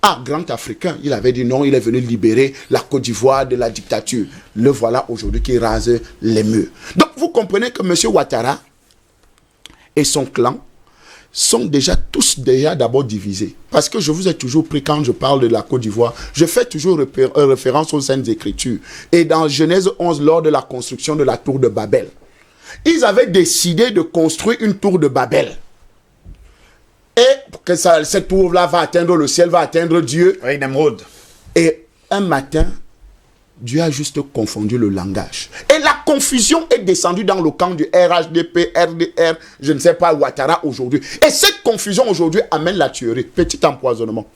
Ah, grand Africain, il avait dit non, il est venu libérer la Côte d'Ivoire de la dictature. Le voilà aujourd'hui qui rase les murs. Donc, vous comprenez que M. Ouattara et son clan sont tous d'abord divisés. Parce que je vous ai toujours pris, quand je parle de la Côte d'Ivoire, je fais toujours référence aux Saintes Écritures. Et dans Genèse 11, lors de la construction de la tour de Babel, ils avaient décidé de construire une tour de Babel. Et que cette tour-là va atteindre le ciel, va atteindre Dieu. Oui, Nemrod. Et un matin, Dieu a juste confondu le langage. Et la confusion est descendue dans le camp du RHDP, RDR, je ne sais pas, Ouattara aujourd'hui. Et cette confusion aujourd'hui amène la tuerie. Petit empoisonnement.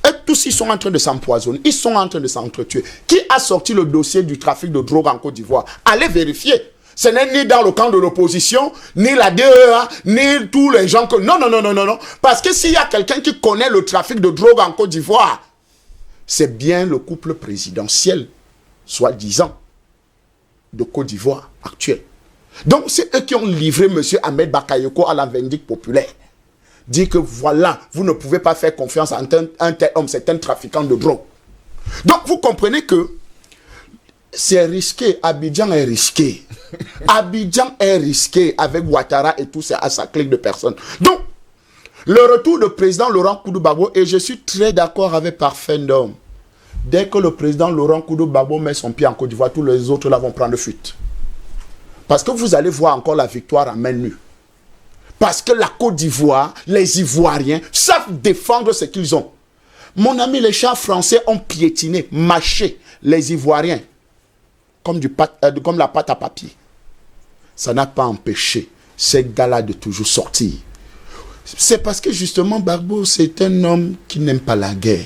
Et tous, ils sont en train de s'empoisonner. Ils sont en train de s'entretuer. Qui a sorti le dossier du trafic de drogue en Côte d'Ivoire? Allez vérifier. Ce n'est ni dans le camp de l'opposition, ni la DEA, ni tous les gens que... Non. Parce que s'il y a quelqu'un qui connaît le trafic de drogue en Côte d'Ivoire, c'est bien le couple présidentiel, soi-disant, de Côte d'Ivoire actuel. Donc, c'est eux qui ont livré M. Ahmed Bakayoko à la vindicte populaire. Dit que voilà, vous ne pouvez pas faire confiance à un tel homme, c'est un trafiquant de drogue. Donc, vous comprenez que c'est risqué. Abidjan est risqué. Abidjan est risqué avec Ouattara et tout ça à sa clique de personnes. Donc, le retour du président Laurent Koudou-Gbagbo, et je suis très d'accord avec Parfendom. Dès que le président Laurent Koudou-Gbagbo met son pied en Côte d'Ivoire, tous les autres là vont prendre fuite. Parce que vous allez voir encore la victoire à main nue. Parce que la Côte d'Ivoire, les Ivoiriens savent défendre ce qu'ils ont. Mon ami, les chars français ont piétiné, mâché les Ivoiriens comme la pâte à papier. Ça n'a pas empêché ces gars-là de toujours sortir. C'est parce que justement, Gbagbo, c'est un homme qui n'aime pas la guerre.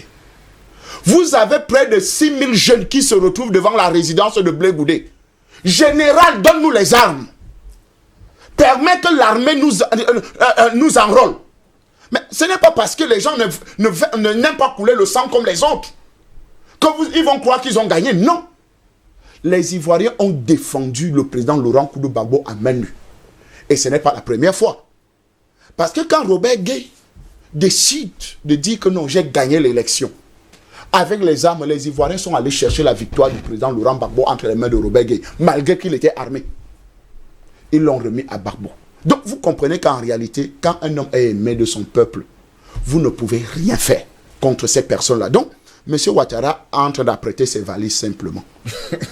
Vous avez près de 6000 jeunes qui se retrouvent devant la résidence de Blé Goudé. Général, donne-nous les armes. Permets que l'armée nous enrôle. Mais ce n'est pas parce que les gens n'aiment pas couler le sang comme les autres qu'ils vont croire qu'ils ont gagné. Non. Les Ivoiriens ont défendu le président Laurent Koudou-Gbagbo à main nue. Et ce n'est pas la première fois. Parce que quand Robert Gueye décide de dire que non, j'ai gagné l'élection, avec les armes, les Ivoiriens sont allés chercher la victoire du président Laurent Gbagbo entre les mains de Robert Gueye, malgré qu'il était armé. Ils l'ont remis à Gbagbo. Donc vous comprenez qu'en réalité, quand un homme est aimé de son peuple, vous ne pouvez rien faire contre ces personnes-là. Donc, M. Ouattara est en train d'apprêter ses valises simplement.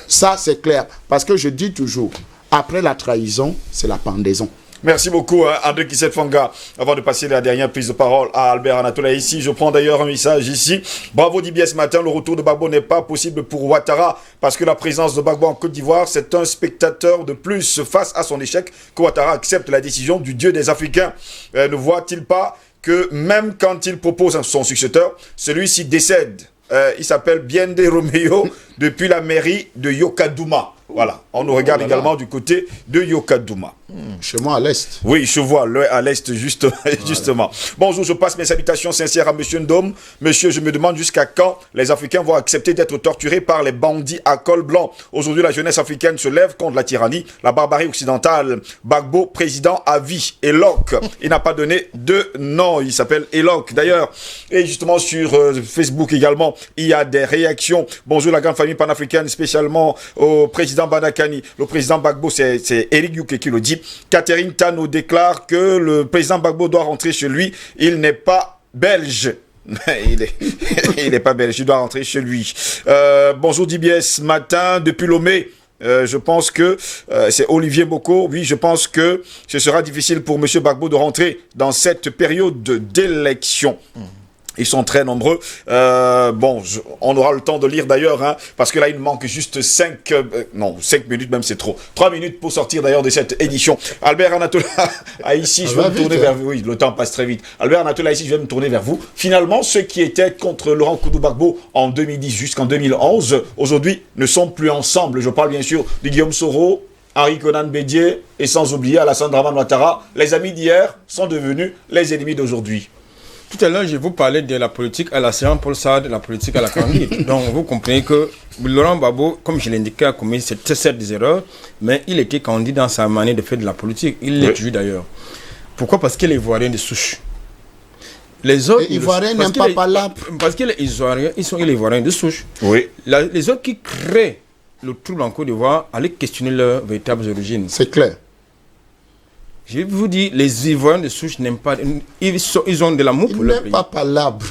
Ça, c'est clair. Parce que je dis toujours, après la trahison, c'est la pendaison. Merci beaucoup, André Kisset Fanga. Avant de passer la dernière prise de parole à Albert Anatola ici, je prends d'ailleurs un message ici. Bravo Dibier ce matin, le retour de Gbagbo n'est pas possible pour Ouattara parce que la présence de Gbagbo en Côte d'Ivoire, c'est un spectateur de plus face à son échec que Ouattara accepte la décision du dieu des Africains. Ne voit-il pas que même quand il propose son successeur, celui-ci décède? Il s'appelle Biende Romeo depuis la mairie de Yokadouma. Voilà, on nous regarde également du côté de Yokadouma. Chez moi à l'est. Oui, je vois, à l'est, justement. Bonjour, je passe mes salutations sincères à Monsieur Ndom. Monsieur, je me demande jusqu'à quand les Africains vont accepter d'être torturés par les bandits à col blanc. Aujourd'hui, la jeunesse africaine se lève contre la tyrannie, la barbarie occidentale. Gbagbo, président à vie. Elok, il n'a pas donné de nom, il s'appelle Elok d'ailleurs. Et justement, sur Facebook également, il y a des réactions. Bonjour, la grande famille panafricaine, spécialement au président Badakani. Le président Gbagbo, c'est Eric Youke qui le dit. Catherine Tano déclare que le président Gbagbo doit rentrer chez lui. Il n'est pas belge. il n'est pas belge, il doit rentrer chez lui. Bonjour Dibier, ce matin, depuis Lomé. Je pense que c'est Olivier Boko. Oui, je pense que ce sera difficile pour M. Gbagbo de rentrer dans cette période d'élection. Ils sont très nombreux. On aura le temps de lire d'ailleurs, hein, parce que là, il manque juste 5 minutes, même c'est trop. 3 minutes pour sortir d'ailleurs de cette édition. Albert Anatola, ici, je vais me tourner vers vous. Oui, le temps passe très vite. Albert Anatola, ici, je vais me tourner vers vous. Finalement, ceux qui étaient contre Laurent Koudou-Gbagbo en 2010 jusqu'en 2011, aujourd'hui, ne sont plus ensemble. Je parle bien sûr de Guillaume Soro, Henri Konan Bédié et sans oublier Alassane Dramane Ouattara. Les amis d'hier sont devenus les ennemis d'aujourd'hui. Tout à l'heure, je vous parlais de la politique à la séance Paul Sarr, de la politique à la Candide. Donc, vous comprenez que Laurent Gbagbo, comme je l'indiquais, a commis certes des erreurs, mais il était candidat dans sa manière de faire de la politique. Il l'est toujours d'ailleurs. Pourquoi? Parce qu'il est ivoirien de souche. Les autres, les Ivoiriens n'aiment pas parler. Parce que les Ivoiriens, ils sont ivoiriens de souche. Oui. Les autres qui créent le trouble en Côte d'Ivoire, allaient questionner leurs véritables origines. C'est clair. Je vous dis, les Ivoiriens de souche n'aiment pas. Ils ont de l'amour pour leur pays. Ils n'aiment pas parlable.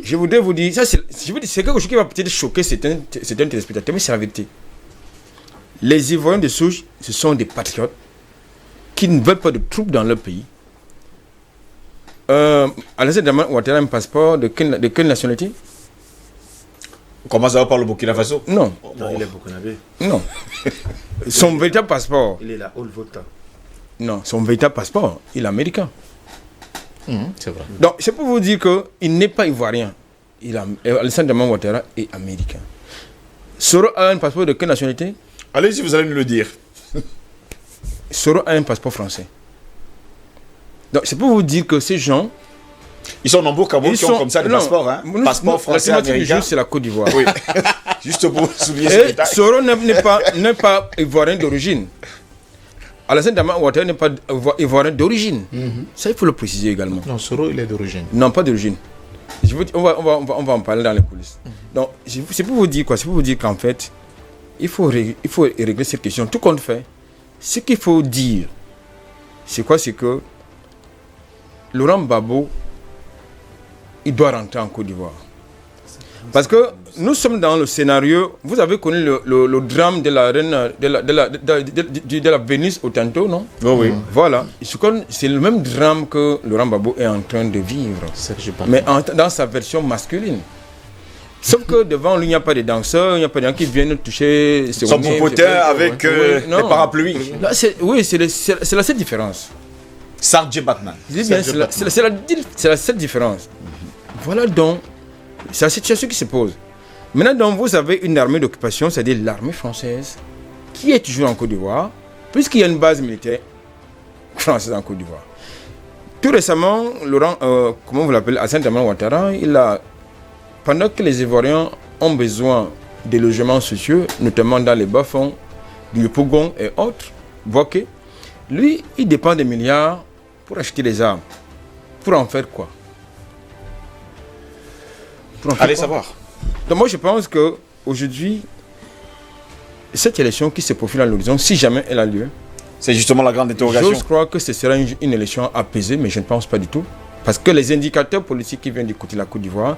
Je voudrais vous dire, c'est quelque chose qui va peut-être choquer certains téléspectateurs, mais c'est la vérité. Les Ivoiriens de souche, ce sont des patriotes qui ne veulent pas de troupes dans leur pays. Alassane Dramane Ouattara a un passeport de quelle nationalité? On commence à par le Burkina Faso? Non. Non, il est burkinabé. Non. Son véritable passeport? Il est la Haute-Volta. Non, son véritable passeport, il est américain. C'est vrai. Donc, c'est pour vous dire qu'il n'est pas ivoirien. Alassane Dramane Ouattara est américain. Soro a un passeport de quelle nationalité? Allez-y, vous allez nous le dire. Soro a un passeport français. Donc, c'est pour vous dire que ces gens... Ils sont nombreux Cameroun qui ont comme ça des passeports. Hein. Passeport français, la américain. Du jeu, c'est la Côte d'Ivoire. Oui. Juste pour souligner ce Et détail. Soro n'est pas ivoirien d'origine. Alassane Dramane Ouattara n'est pas ivoirien d'origine. Ça, il faut le préciser également. Non, Soro, il est d'origine. Non, pas d'origine. On va en parler dans les coulisses. Donc, c'est pour vous dire quoi? C'est pour vous dire qu'en fait, il faut régler cette question. Tout compte fait, ce qu'il faut dire, c'est quoi? C'est que Laurent Gbagbo, il doit rentrer en Côte d'Ivoire. Parce que nous sommes dans le scénario, vous avez connu le drame de la reine, de la Vénus au Tanto, non? Oh oui. Voilà. C'est le même drame que Laurent Gbagbo est en train de vivre. Mais dans sa version masculine. Sauf que devant lui, il n'y a pas de danseurs, il n'y a pas de gens qui viennent toucher son popotin avec des parapluies. Là, c'est la seule différence. Sarge Batman. C'est la seule différence. Voilà donc, c'est la situation qui se pose. Maintenant, donc, vous avez une armée d'occupation, c'est-à-dire l'armée française, qui est toujours en Côte d'Ivoire, puisqu'il y a une base militaire française en Côte d'Ivoire. Tout récemment, Laurent, comment vous l'appelez, Alassane Dramane Ouattara, pendant que les Ivoiriens ont besoin de logements sociaux, notamment dans les bas-fonds, du Pougon et autres, Boaké, lui, il dépend des milliards pour acheter des armes. Pour en faire quoi? Allez savoir. Donc moi je pense qu'aujourd'hui, cette élection qui se profile à l'horizon, si jamais elle a lieu, c'est justement la grande interrogation. Je crois que ce sera une élection apaisée, mais je ne pense pas du tout. Parce que les indicateurs politiques qui viennent du côté de la Côte d'Ivoire,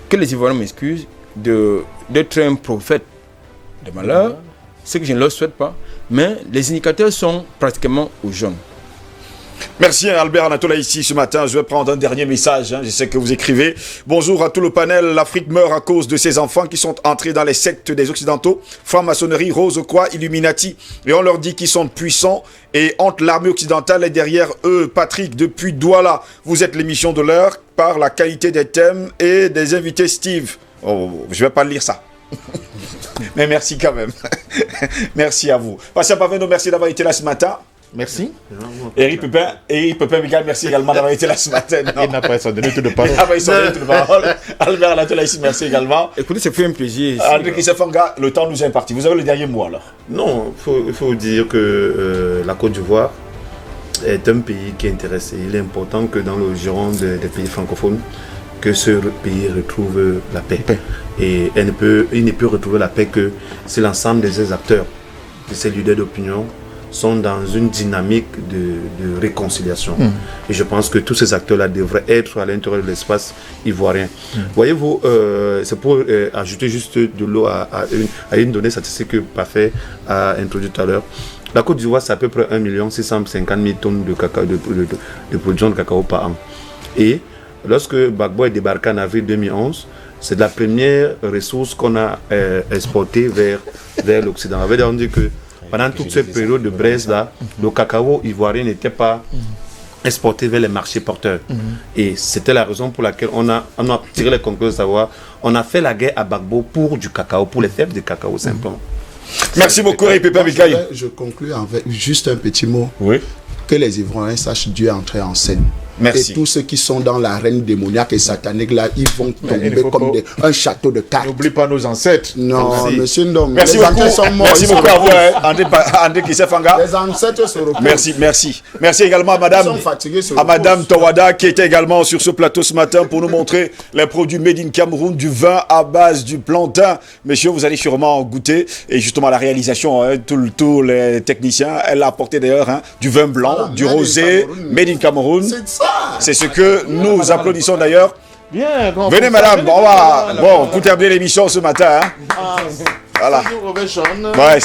que les Ivoiriens m'excusent d'être un prophète de malheur, ce que je ne leur souhaite pas, mais les indicateurs sont pratiquement aux jaunes. Merci Albert Anatola ici ce matin. Je vais prendre un dernier message. Je sais que vous écrivez. Bonjour à tout le panel. L'Afrique meurt à cause de ses enfants qui sont entrés dans les sectes des Occidentaux. Franc-maçonnerie, Rose-Croix, Illuminati. Et on leur dit qu'ils sont puissants et honte l'armée occidentale est derrière eux. Patrick, depuis Douala, vous êtes l'émission de l'heure par la qualité des thèmes et des invités. Steve. Oh, je vais pas lire ça. Mais merci quand même. Merci à vous. Pascal Paveno, merci d'avoir été là ce matin. Merci. Eric Pepin Miguel, merci également d'avoir été là ce matin. Il n'a pas donné tout de parole. Il n'a pas donné tout de parole. Albert Anatola ici, merci également. Écoutez, c'est fait un plaisir. André Kisefanga, le temps nous est imparti. Vous avez le dernier mot alors? Non, il faut dire que la Côte d'Ivoire est un pays qui est intéressé. Il est important que dans le giron des pays francophones, que ce pays retrouve la paix. Et il ne peut retrouver la paix que si l'ensemble de ses acteurs, de ses leaders d'opinion, sont dans une dynamique de réconciliation. Et je pense que tous ces acteurs-là devraient être à l'intérieur de l'espace ivoirien. Voyez-vous, c'est pour ajouter juste de l'eau à une donnée statistique que Parfait a introduite tout à l'heure. La Côte d'Ivoire, c'est à peu près 1 650 000 tonnes de, cacao, de production de cacao par an. Et Lorsque Gbagbo est débarqué en avril 2011, c'est la première ressource qu'on a exportée vers l'Occident. On dit que pendant toute cette période de braise là, le cacao ivoirien n'était pas exporté vers les marchés porteurs. Et c'était la raison pour laquelle on a tiré les conclusions de savoir, on a fait la guerre à Gbagbo pour du cacao, pour les fèves de cacao simplement. Merci beaucoup, Pépé Mikaï. Je conclue avec juste un petit mot. Oui. Que les Ivoiriens sachent Dieu entrer en scène. Merci. Et tous ceux qui sont dans l'arène démoniaque et satanique, là, ils vont tomber comme un château de cartes. N'oublie pas nos ancêtres. Non, Merci. monsieur Ndom. Merci les beaucoup. ancêtres sont morts. Merci beaucoup à vous, André Kissefanga. Les ancêtres se reposent. Merci. Merci également à Ils Madame, sont fatigués, se à Madame reposent. Tawada qui était également sur ce plateau ce matin pour nous montrer les produits made in Cameroun, du vin à base du plantain. Messieurs, vous allez sûrement goûter. Et justement, la réalisation, tous les techniciens, elle a apporté d'ailleurs du vin blanc, Voilà, du made in rosé, Cameroun. made in Cameroun. C'est ça. C'est ce que nous applaudissons d'ailleurs. Bien. Venez madame, on va pour terminer l'émission ce matin. Voilà. Ouais,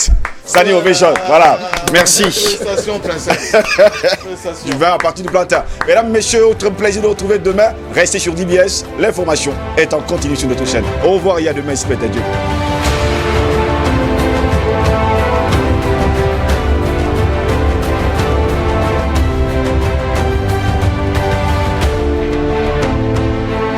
standing ovation. Voilà. Merci. Félicitations, princesse. Du vin à partir du plantain. Mesdames, messieurs, autre plaisir de vous retrouver demain. Restez sur DBS. L'information est en continu sur notre chaîne. Au revoir et à demain, s'il plaît à Dieu.